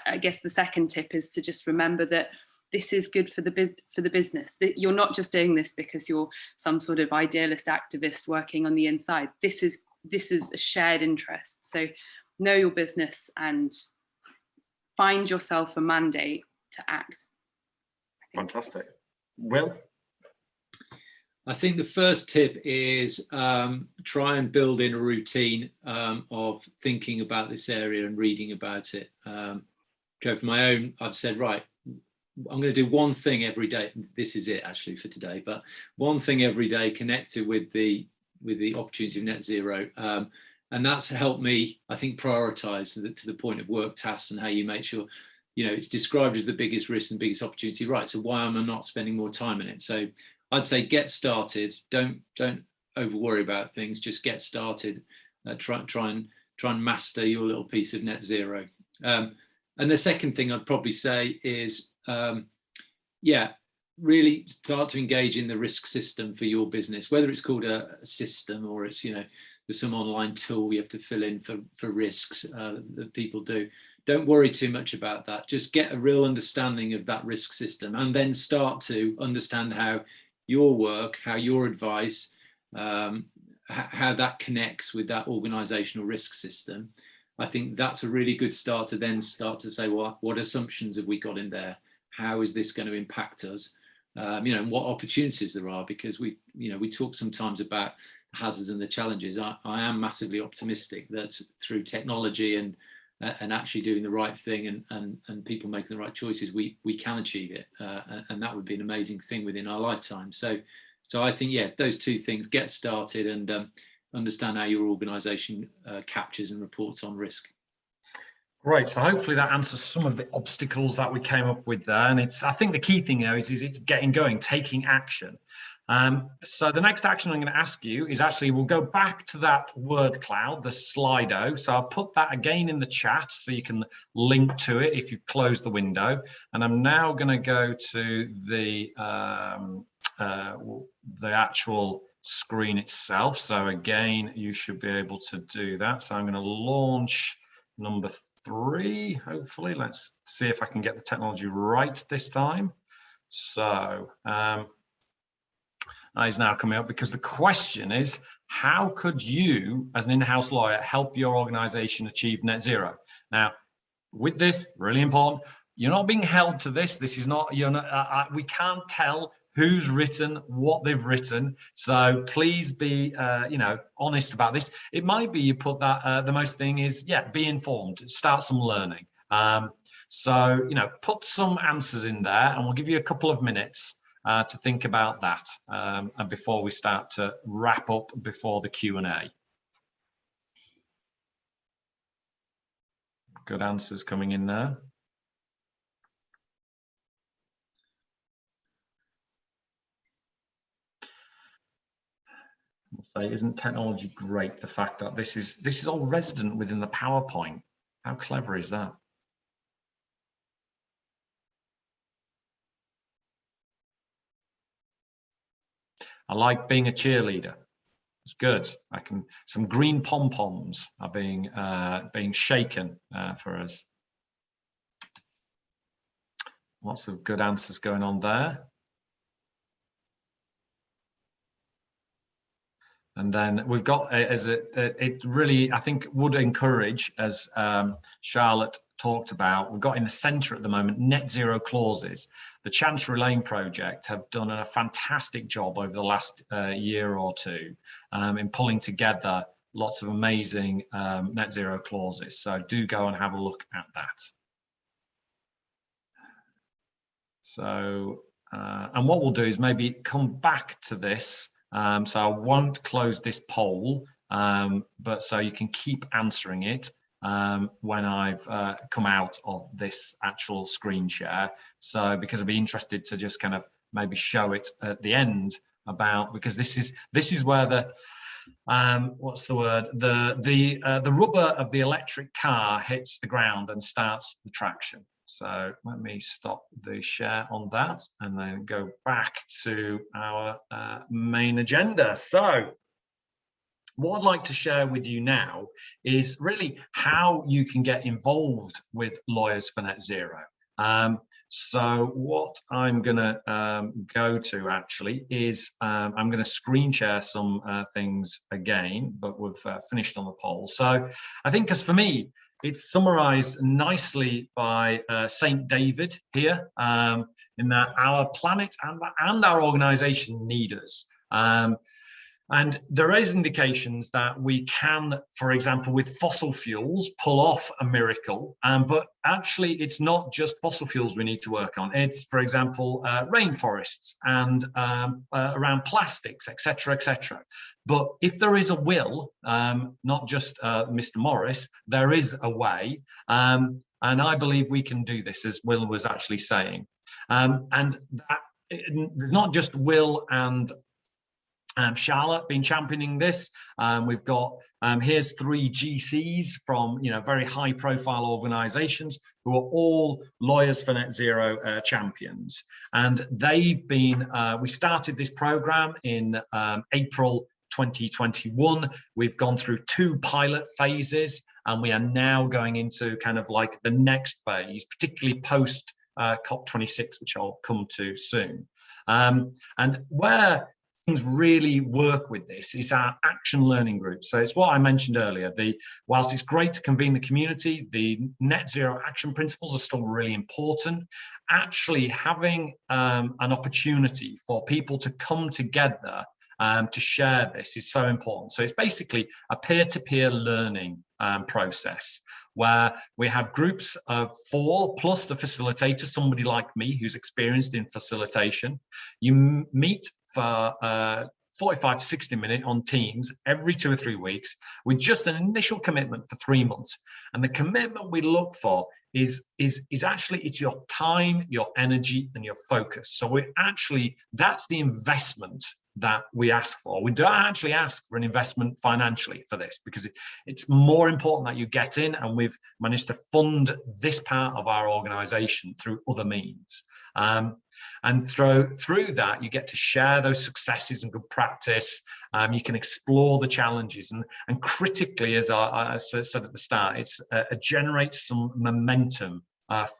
I guess the second tip is to just remember that this is good for the business, that you're not just doing this because you're some sort of idealist activist working on the inside. This is a shared interest. So know your business and find yourself a mandate to act. Fantastic. Will? I think the first tip is try and build in a routine of thinking about this area and reading about it. Go for my own, I've said, right, I'm going to do one thing every day. This is it actually for today, but one thing every day connected with the opportunity of net zero. And that's helped me, I think, prioritize to the point of work tasks and how you make sure, it's described as the biggest risk and biggest opportunity. Right. So why am I not spending more time in it? So I'd say get started. Don't over worry about things. Just get started. Try and master your little piece of net zero. And the second thing I'd probably say is, really start to engage in the risk system for your business, whether it's called a system or it's, there's some online tool you have to fill in for risks that people do. Don't worry too much about that. Just get a real understanding of that risk system, and then start to understand how your work, how your advice, how that connects with that organizational risk system. I think that's a really good start to then start to say, well, what assumptions have we got in there? How is this going to impact us? And what opportunities there are, because we talk sometimes about hazards and the challenges. I am massively optimistic that through technology and actually doing the right thing and people making the right choices, we can achieve it, and that would be an amazing thing within our lifetime. So I think, those two things: get started and understand how your organisation captures and reports on risk. Right, so hopefully that answers some of the obstacles that we came up with there. And I think the key thing there is it's getting going, taking action. So the next action I'm going to ask you is actually, we'll go back to that word cloud, the Slido. So I've put that again in the chat so you can link to it if you've closed the window. And I'm now going to go to the actual screen itself. So again, you should be able to do that. So I'm going to launch number 3, hopefully. Let's see if I can get the technology right this time. So is now coming up, because the question is, how could you as an in-house lawyer help your organization achieve net zero? Now, with this, really important, you're not being held to this. This is not, you're not, we can't tell who's written what they've written. So please be, honest about this. It might be you put that, the most thing is, be informed, start some learning. So, put some answers in there, and we'll give you a couple of minutes to think about that, and before we start to wrap up before the Q&A. Good answers coming in there. I'll say, isn't technology great? The fact that this is all resident within the PowerPoint. How clever is that? I like being a cheerleader. It's good. Some green pom-poms are being shaken for us. Lots of good answers going on there. And then we've got, it really, I think, would encourage, as Charlotte talked about, we've got in the centre at the moment, net zero clauses. The Chancery Lane project have done a fantastic job over the last year or two in pulling together lots of amazing net zero clauses. So do go and have a look at that. So, and what we'll do is maybe come back to this. So I won't close this poll, but so you can keep answering it when I've come out of this actual screen share. So because I'd be interested to just kind of maybe show it at the end about, because this is where the what's the word, the rubber of the electric car hits the ground and starts the traction. So let me stop the share on that and then go back to our main agenda. So what I'd like to share with you now is really how you can get involved with Lawyers for Net Zero. So what I'm going to go to actually is I'm going to screen share some things again, but we've finished on the poll. So I think, as for me, it's summarized nicely by St. David here, in that our planet and our organization need us. And there is indications that we can, for example, with fossil fuels, pull off a miracle. But actually, it's not just fossil fuels we need to work on. It's, for example, rainforests and around plastics, etc., etc. But if there is a will, not just Mr. Morris, there is a way. And I believe we can do this, as Will was actually saying. And that, not just Will and Charlotte been championing this. We've got here's 3 GCs from very high profile organizations who are all Lawyers for Net Zero champions, and they've been we started this program in April 2021. We've gone through 2 pilot phases, and we are now going into kind of like the next phase, particularly post COP26, which I'll come to soon. And where things really work with this is our action learning group. So it's what I mentioned earlier. Whilst it's great to convene the community, the net zero action principles are still really important. Actually having an opportunity for people to come together to share this is so important. So it's basically a peer-to-peer learning process where we have groups of 4 plus the facilitator, somebody like me who's experienced in facilitation. You meet for 45 to 60 minutes on Teams every 2 or 3 weeks with just an initial commitment for 3 months. And the commitment we look for is actually, it's your time, your energy, and your focus. So that's the investment that we ask for. We don't actually ask for an investment financially for this, because it's more important that you get in, and we've managed to fund this part of our organization through other means. And through that, you get to share those successes and good practice. You can explore the challenges, and critically, as I said at the start, it generates some momentum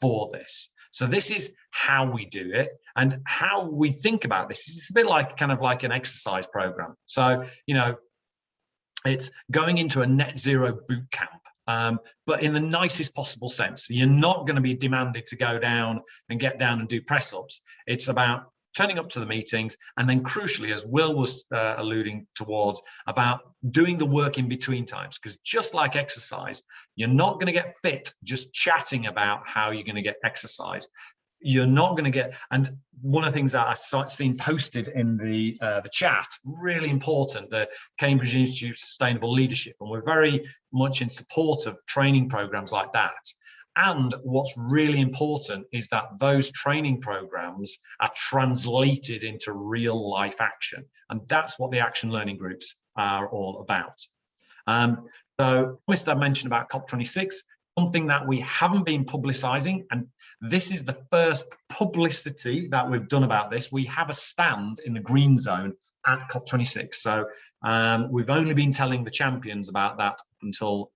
for this. So this is how we do it, and how we think about this. It's a bit like kind of like an exercise program. So, you know, it's going into a net zero boot camp, but in the nicest possible sense. You're not going to be demanded to go down and get down and do press ups. It's about turning up to the meetings, and then crucially, as Will was alluding towards, about doing the work in between times. Because just like exercise, you're not going to get fit just chatting about how you're going to get exercise. You're not going to get, and one of the things that I've seen posted in the chat, really important, the Cambridge Institute of Sustainable Leadership, and we're very much in support of training programs like that. And what's really important is that those training programs are translated into real life action. And that's what the action learning groups are all about. So I mentioned about COP26, something that we haven't been publicizing, and this is the first publicity that we've done about this. We have a stand in the green zone at COP26. So we've only been telling the champions about that until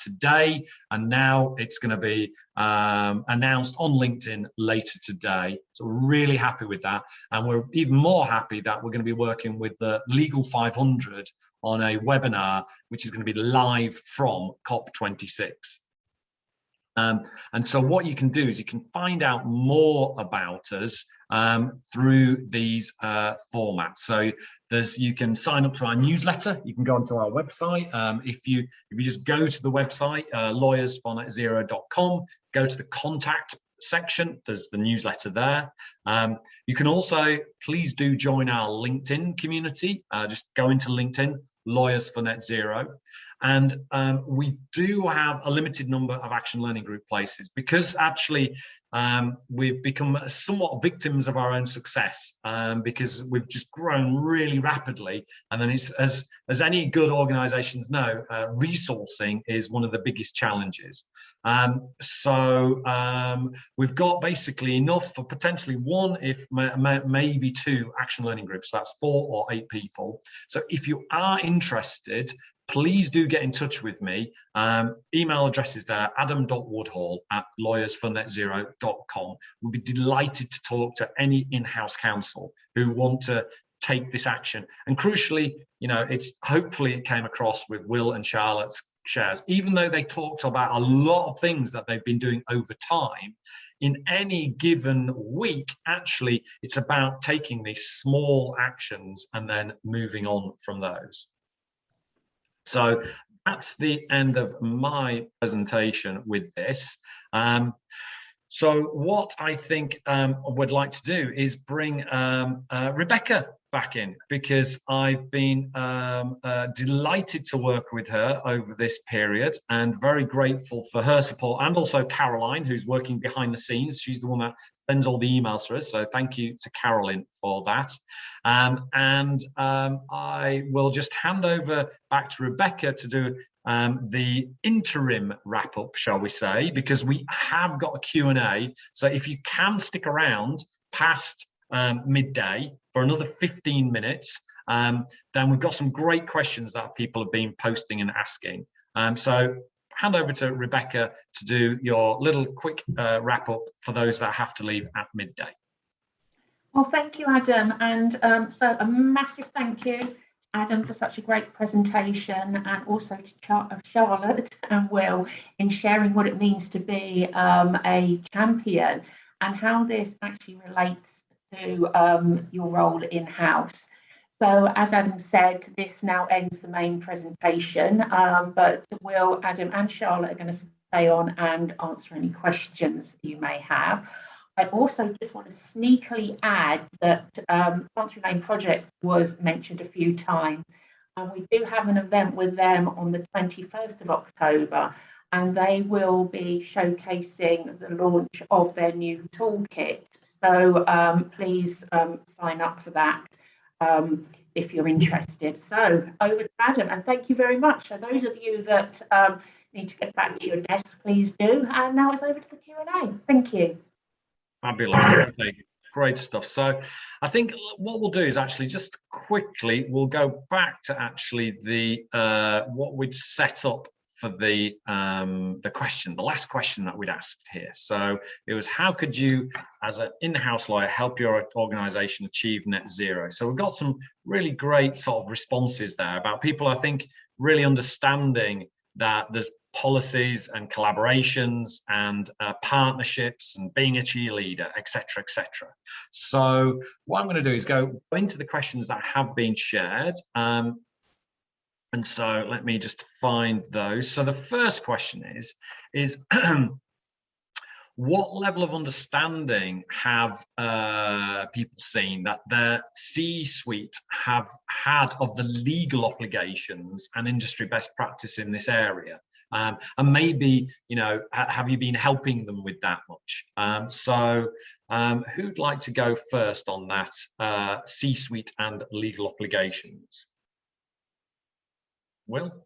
today, and now it's going to be announced on LinkedIn later today. So we're really happy with that, and we're even more happy that we're going to be working with the Legal 500 on a webinar, which is going to be live from COP26. And so what you can do is you can find out more about us through these formats. So you can sign up to our newsletter. You can go onto our website. If you just go to the website, lawyersfornetzero.com, go to the contact section, there's the newsletter there. You can also, please do join our LinkedIn community. Just go into LinkedIn, Lawyers for Net Zero. And we do have a limited number of action learning group places, because actually we've become somewhat victims of our own success, because we've just grown really rapidly. And then it's, as any good organizations know, resourcing is one of the biggest challenges. So we've got basically enough for potentially one, if maybe two action learning groups. So that's 4 or 8 people. So if you are interested, please do get in touch with me. Email address is there, adam.woodhall@lawyersfornetzero.com. We'll be delighted to talk to any in-house counsel who want to take this action. And crucially, you know, hopefully it came across with Will and Charlotte's shares, even though they talked about a lot of things that they've been doing over time. In any given week, actually, it's about taking these small actions and then moving on from those. So that's the end of my presentation with this. So what I think I would like to do is bring Rebecca back in, because I've been delighted to work with her over this period, and very grateful for her support, and also Caroline, who's working behind the scenes. She's the one that sends all the emails to us, so thank you to Caroline for that. I will just hand over back to Rebecca to do the interim wrap up, shall we say, because we have got a Q&A. So if you can stick around past midday for another 15 minutes, then we've got some great questions that people have been posting and asking. So hand over to Rebecca to do your little quick wrap up for those that have to leave at midday. Well, thank you, Adam. And so a massive thank you, Adam, for such a great presentation, and also to Charlotte and Will in sharing what it means to be a champion and how this actually relates to your role in-house. So as Adam said, this now ends the main presentation, but Will, Adam and Charlotte are going to stay on and answer any questions you may have. I also just want to sneakily add that Sponsor Your Name Project was mentioned a few times, and we do have an event with them on the 21st of October, and they will be showcasing the launch of their new toolkit. So please sign up for that. if you're interested. So over to Adam, and thank you very much. So those of you that need to get back to your desk, please do. And now it's over to the Q&A. Thank you. Fabulous. Okay, great stuff. So I think what we'll do is actually just quickly, we'll go back to actually the what we'd set up for the question, the last question that we'd asked here. So it was, how could you, as an in-house lawyer, help your organization achieve net zero? So we've got some really great sort of responses there about people, I think, really understanding that there's policies and collaborations and partnerships and being a cheerleader, etc., etc. So what I'm going to do is go into the questions that have been shared. And so let me just find those. So the first question is what level of understanding have people seen that their C-suite have had of the legal obligations and industry best practice in this area? And maybe, you know, have you been helping them with that much? So who'd like to go first on that C-suite and legal obligations? Will?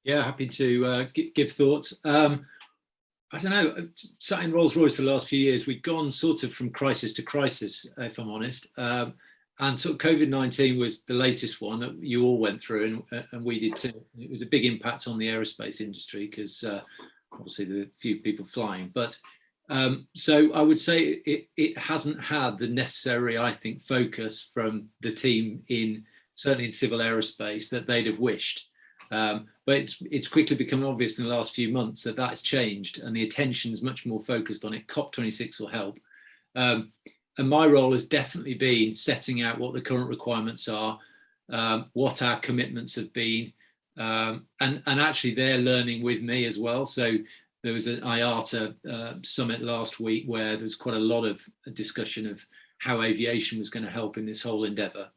Yeah, happy to give thoughts. I don't know, sat in Rolls-Royce the last few years, we've gone sort of from crisis to crisis, if I'm honest. And sort of COVID-19 was the latest one that you all went through, and we did too. It was a big impact on the aerospace industry because obviously there were few people flying. But so I would say it hasn't had the necessary, I think, focus from the team certainly in civil aerospace that they'd have wished. But it's quickly become obvious in the last few months that that's changed and the attention's much more focused on it. COP26 will help. And my role has definitely been setting out what the current requirements are, what our commitments have been, and actually they're learning with me as well. So there was an IATA summit last week where there was quite a lot of discussion of how aviation was going to help in this whole endeavour.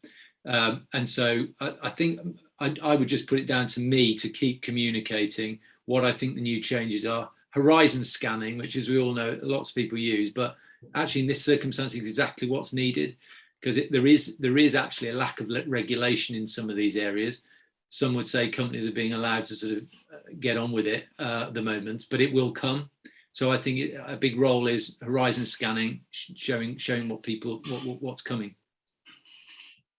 And so I think I would just put it down to me to keep communicating what I think the new changes are. Horizon scanning, which, as we all know, lots of people use, but actually in this circumstance is exactly what's needed, because there is actually a lack of regulation in some of these areas. Some would say companies are being allowed to sort of get on with it at the moment, but it will come. So I think a big role is horizon scanning, showing what's coming.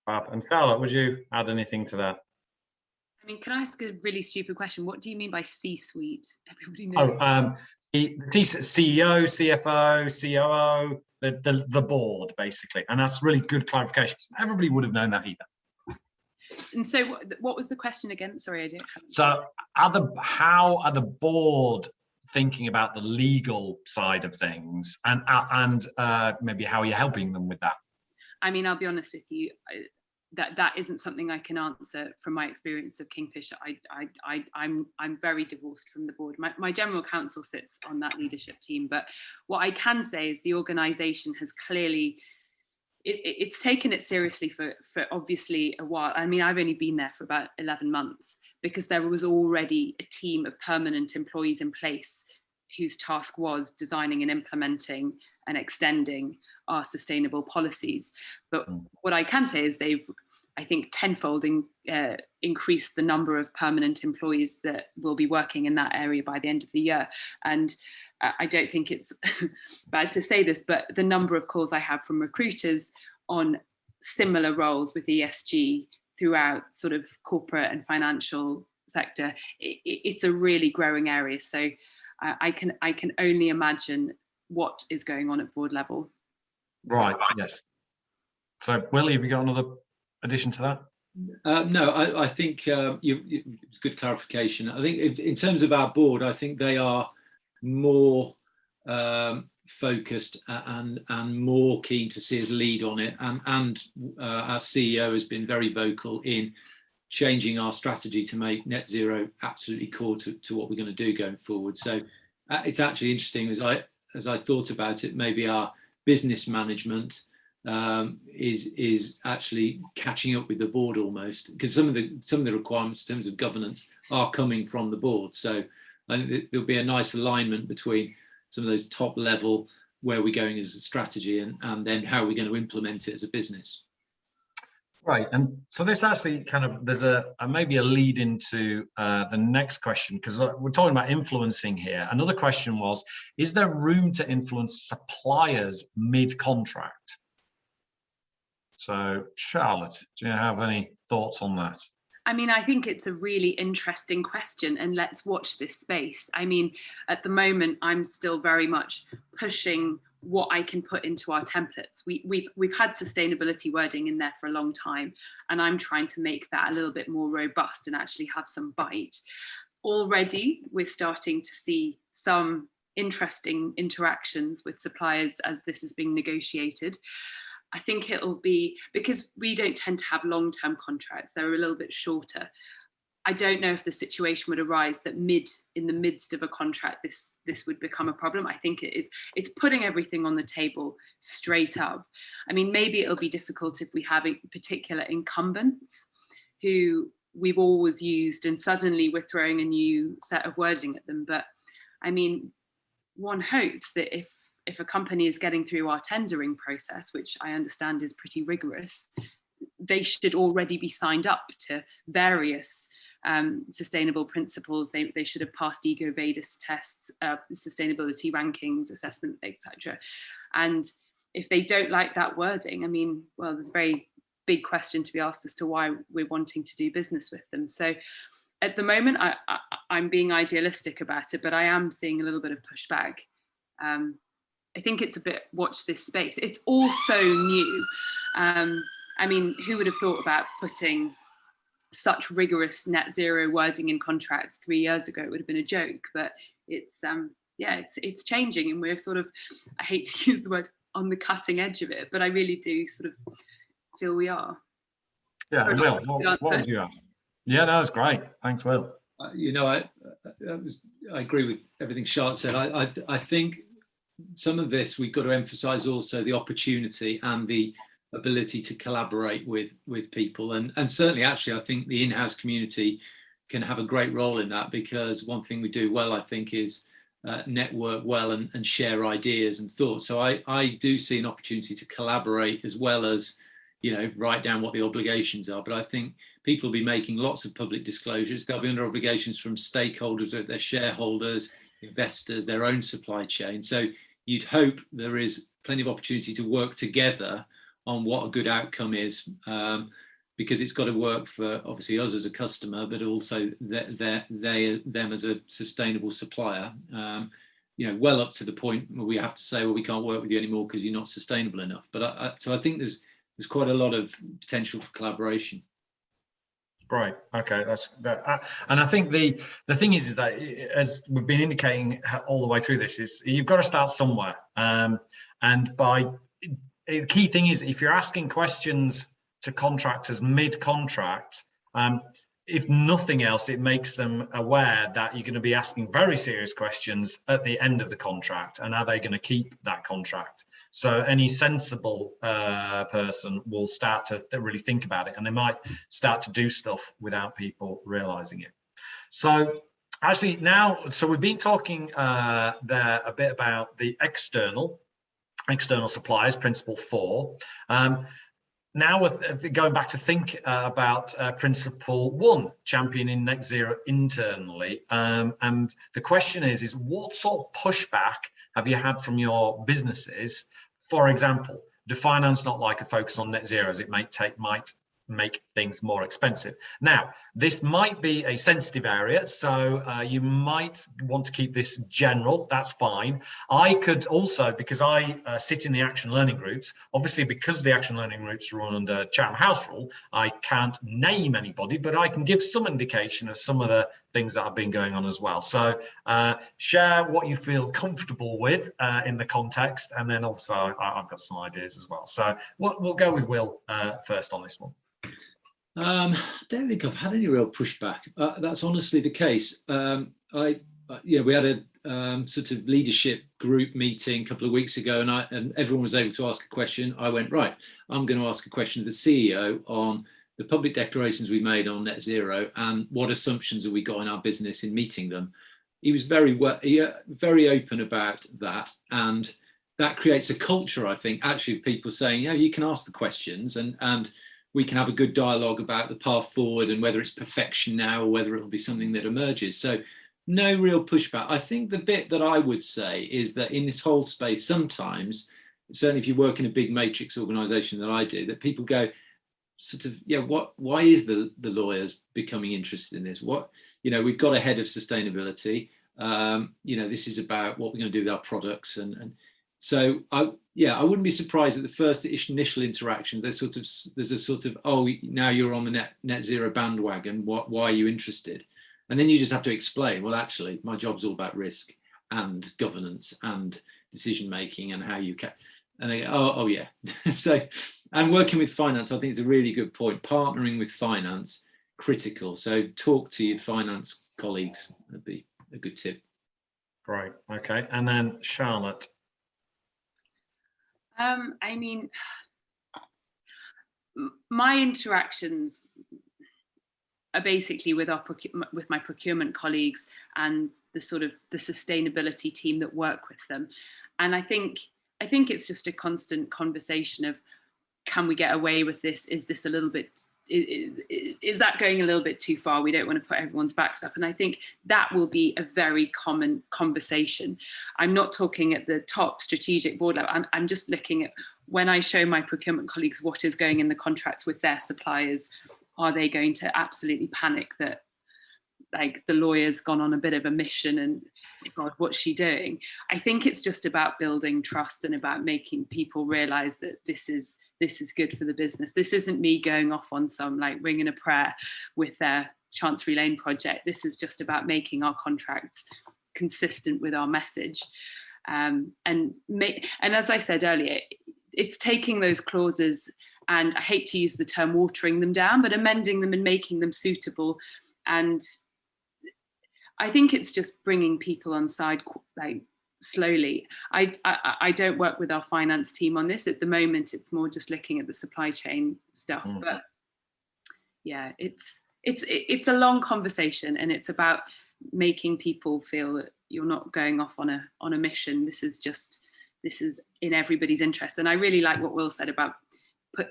And Charlotte, would you add anything to that? I mean, can I ask a really stupid question? What do you mean by C-suite? Everybody knows. The CEO, CFO, COO, the board, basically. And that's really good clarification. Everybody would have known that either. And so what was the question again? Sorry, I didn't. So how are the board thinking about the legal side of things, and maybe how are you helping them with that? I mean, I'll be honest with you, that isn't something I can answer from my experience of Kingfisher. I'm very divorced from the board. My general counsel sits on that leadership team, but what I can say is the organisation has clearly, it's taken it seriously for obviously a while. I mean, I've only been there for about 11 months because there was already a team of permanent employees in place whose task was designing and implementing and extending our sustainable policies. But what I can say is they've, I think, tenfold increased the number of permanent employees that will be working in that area by the end of the year. And I don't think it's bad to say this, but the number of calls I have from recruiters on similar roles with ESG throughout sort of corporate and financial sector, it's a really growing area. So I can only imagine what is going on at board level. Right, yes. So, Willie, have you got another addition to that? No, I think it's good clarification. I think in terms of our board, I think they are more focused and more keen to see us lead on it. And our CEO has been very vocal in changing our strategy to make net zero absolutely core to what we're going to do going forward. So it's actually interesting as I thought about it, maybe our business management is actually catching up with the board almost, because some of the requirements in terms of governance are coming from the board. So I think there'll be a nice alignment between some of those top level where we're going as a strategy and then how we're going to implement it as a business. Right, and so this actually kind of, there's a maybe a lead into the next question, because we're talking about influencing here. Another question was, is there room to influence suppliers mid-contract? So Charlotte, do you have any thoughts on that? I mean, I think it's a really interesting question, and let's watch this space. I mean, at the moment, I'm still very much pushing what I can put into our templates. We've had sustainability wording in there for a long time, and I'm trying to make that a little bit more robust and actually have some bite. Already, we're starting to see some interesting interactions with suppliers as this is being negotiated. I think it'll be, because we don't tend to have long-term contracts, they're a little bit shorter. I don't know if the situation would arise that in the midst of a contract, this would become a problem. I think it's putting everything on the table straight up. I mean, maybe it'll be difficult if we have particular incumbents who we've always used and suddenly we're throwing a new set of wording at them. But I mean, one hopes that if a company is getting through our tendering process, which I understand is pretty rigorous, they should already be signed up to various sustainable principles. They should have passed EcoVadis tests, sustainability rankings, assessment, etc. And if they don't like that wording, I mean, well, there's a very big question to be asked as to why we're wanting to do business with them. So at the moment, I'm being idealistic about it, but I am seeing a little bit of pushback. I think it's a bit watch this space. It's all so new. I mean, who would have thought about putting such rigorous net zero wording in contracts 3 years ago? It would have been a joke, but it's it's changing, and we're sort of, I hate to use the word, on the cutting edge of it, but I really do sort of feel we are. Yeah, Will, what would you have? Yeah, no, that's great. Thanks, Will. You know, I agree with everything Charlotte said. I think some of this we've got to emphasize also the opportunity and the ability to collaborate with people, and certainly actually I think the in-house community can have a great role in that, because one thing we do well, I think, is network well and share ideas and thoughts. So I do see an opportunity to collaborate as well as, you know, write down what the obligations are. But I think people will be making lots of public disclosures. They'll be under obligations from stakeholders, their shareholders, investors, their own supply chain. So you'd hope there is plenty of opportunity to work together on what a good outcome is, because it's got to work for obviously us as a customer, but also them as a sustainable supplier. You know, well up to the point where we have to say, well, we can't work with you anymore because you're not sustainable enough. But so I think there's quite a lot of potential for collaboration. Right. Okay. That's that. And I think the thing is that, as we've been indicating all the way through this, is you've got to start somewhere. And the key thing is, if you're asking questions to contractors mid-contract, if nothing else, it makes them aware that you're going to be asking very serious questions at the end of the contract, and are they going to keep that contract? So any sensible person will start to really think about it, and they might start to do stuff without people realizing it. So actually now, so we've been talking there a bit about the external suppliers, principle 4. Now with going back to think about principle 1, championing net zero internally, and the question is what sort of pushback have you had from your businesses? For example, do finance not like a focus on net zero, as it might make things more expensive? Now, this might be a sensitive area, so you might want to keep this general. That's fine. I could also, because I sit in the action learning groups, obviously because the action learning groups run under Chatham House rule, I can't name anybody, but I can give some indication of some of the things that have been going on as well. So share what you feel comfortable with in the context, and then also I've got some ideas as well. So we'll go with Will first on this one. I don't think I've had any real pushback. That's honestly the case. We had a sort of leadership group meeting a couple of weeks ago, and everyone was able to ask a question. I went, right, I'm going to ask a question of the CEO on the public declarations we made on net zero and what assumptions have we got in our business in meeting them. He was very open about that, and that creates a culture, I think, actually, of people saying, yeah, you can ask the questions, and we can have a good dialogue about the path forward and whether it's perfection now or whether it'll be something that emerges. So no real pushback. I think the bit that I would say is that in this whole space, sometimes, certainly if you work in a big matrix organization that I do, that people go sort of, yeah, why is the lawyers becoming interested in this? What, you know, we've got a head of sustainability. You know, this is about what we're going to do with our products. And so I wouldn't be surprised at the first initial interactions, there's a sort of, oh, now you're on the net zero bandwagon. Why are you interested? And then you just have to explain, well, actually, my job's all about risk and governance and decision making and how you can. And they go, oh yeah. So, and working with finance, I think is a really good point. Partnering with finance, critical. So talk to your finance colleagues. That'd be a good tip. Great. Okay. And then Charlotte. I mean, my interactions are basically with my procurement colleagues and the sort of the sustainability team that work with them. And I think it's just a constant conversation of, can we get away with this? Is this a little bit, is that going a little bit too far? We don't want to put everyone's backs up. And I think that will be a very common conversation. I'm not talking at the top strategic board level. I'm just looking at, when I show my procurement colleagues what is going in the contracts with their suppliers, are they going to absolutely panic that, like, the lawyer's gone on a bit of a mission and, God, what's she doing? I think it's just about building trust and about making people realize that this is good for the business. This isn't me going off on some, like, ringing a prayer with their Chancery Lane project. This is just about making our contracts consistent with our message. And as I said earlier, it's taking those clauses, and I hate to use the term watering them down, but amending them and making them suitable. And I think it's just bringing people on side, like, slowly. I don't work with our finance team on this at the moment. It's more just looking at the supply chain stuff. But yeah, it's a long conversation, and it's about making people feel that you're not going off on a mission. This is in everybody's interest. And I really like what Will said about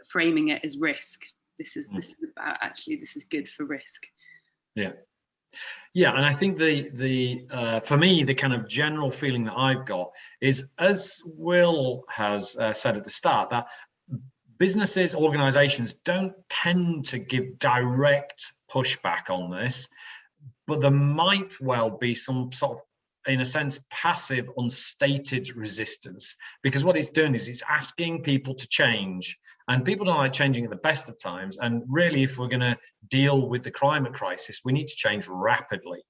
framing it as risk. This is about, actually, this is good for risk. Yeah, and I think the for me, the kind of general feeling that I've got is, as Will has said at the start, that businesses, organizations don't tend to give direct pushback on this, but there might well be some sort of, in a sense, passive, unstated resistance, because what it's doing is it's asking people to change. And people don't like changing at the best of times. And really, if we're going to deal with the climate crisis, we need to change rapidly.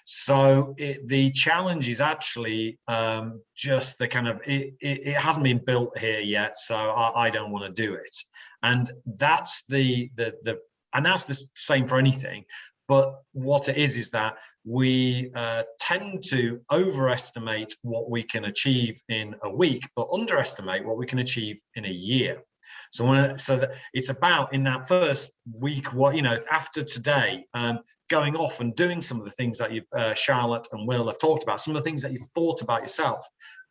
So the challenge is actually just the kind of, it hasn't been built here yet, so I don't want to do it. And that's and that's the same for anything. But what it is that we tend to overestimate what we can achieve in a week, but underestimate what we can achieve in a year. So that it's about, in that first week, after today, going off and doing some of the things that Charlotte and Will have talked about, some of the things that you've thought about yourself.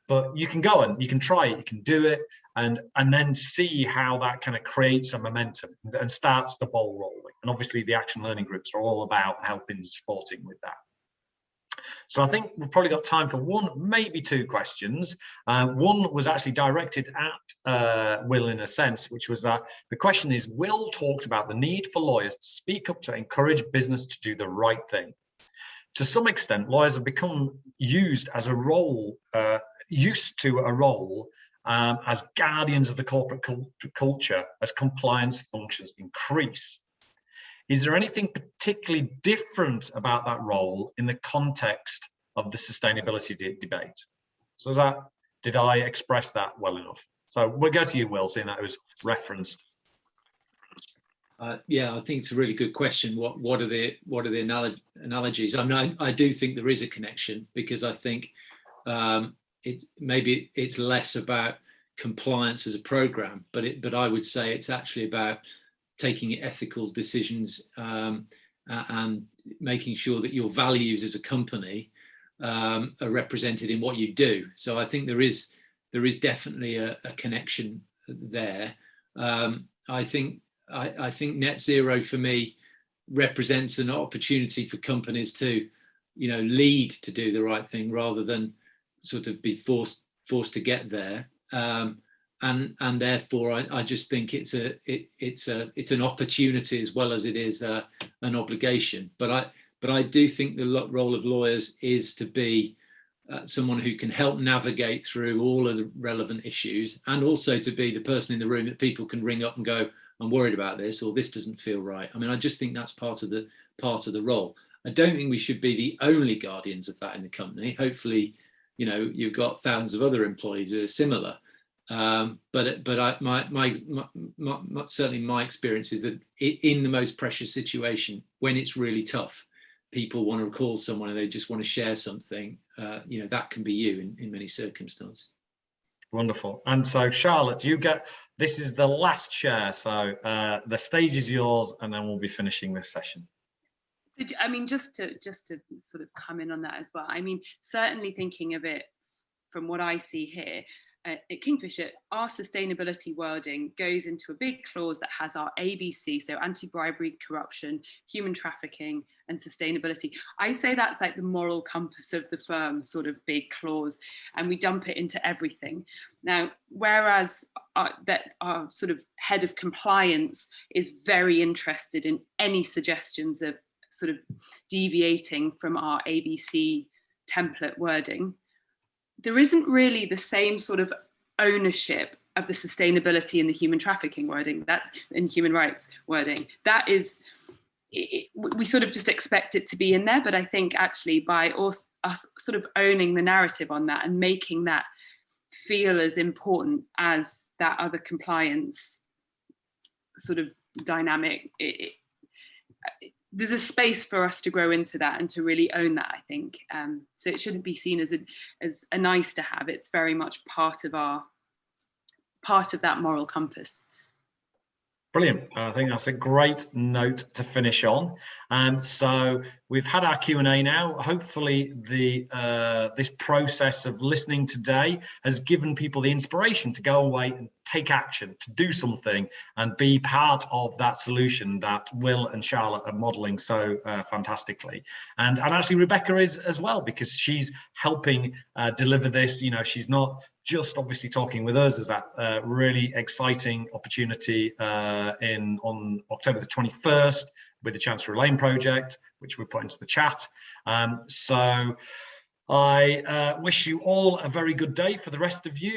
But you can go and you can try it, you can do it, and then see how that kind of creates a momentum and starts the ball rolling. And obviously the action learning groups are all about helping, supporting with that. So I think we've probably got time for one, maybe two questions. One was actually directed at Will, in a sense, which was that the question is, Will talked about the need for lawyers to speak up to encourage business to do the right thing. To some extent, lawyers have become used to a role as guardians of the corporate culture as compliance functions increase. Is there anything particularly different about that role in the context of the sustainability debate? So did I express that well enough? So we'll go to you, Will, seeing that it was referenced. Yeah, I think it's a really good question. What are the analogies? I mean, I do think there is a connection, because I think maybe it's less about compliance as a program, but I would say it's actually about taking ethical decisions and making sure that your values as a company are represented in what you do. So I think there is definitely a connection there. I think I think net zero for me represents an opportunity for companies to, lead to do the right thing rather than sort of be forced to get there. And therefore, I just think it's an opportunity as well as it is an obligation. But I do think the role of lawyers is to be someone who can help navigate through all of the relevant issues, and also to be the person in the room that people can ring up and go, I'm worried about this, or this doesn't feel right. I mean, I just think that's part of the role. I don't think we should be the only guardians of that in the company. Hopefully, you've got thousands of other employees who are similar. But certainly my experience is that in the most precious situation, when it's really tough, people want to call someone and they just want to share something. That can be you in many circumstances. Wonderful. And so, Charlotte, this is the last share, so the stage is yours, and then we'll be finishing this session. So, I mean, just to sort of come in on that as well. I mean, certainly thinking of it from what I see here, at Kingfisher, our sustainability wording goes into a big clause that has our ABC, so anti-bribery, corruption, human trafficking, and sustainability. I say that's like the moral compass of the firm, sort of big clause, and we dump it into everything. Now, whereas our sort of head of compliance is very interested in any suggestions of sort of deviating from our ABC template wording, there isn't really the same sort of ownership of the sustainability and the human trafficking wording, that in human rights wording. That is, we sort of just expect it to be in there, but I think actually by us sort of owning the narrative on that and making that feel as important as that other compliance sort of dynamic, there's a space for us to grow into that and to really own that, I think. So it shouldn't be seen as a nice to have. It's very much part of that moral compass. Brilliant. I think that's a great note to finish on. So we've had our Q&A now. Hopefully this process of listening today has given people the inspiration to go away and take action, to do something and be part of that solution that Will and Charlotte are modeling so fantastically. And actually Rebecca is as well, because she's helping deliver this. She's not just obviously talking with us as that really exciting opportunity on October the 21st with the Chancery Lane project, which we put into the chat. So I wish you all a very good day for the rest of you.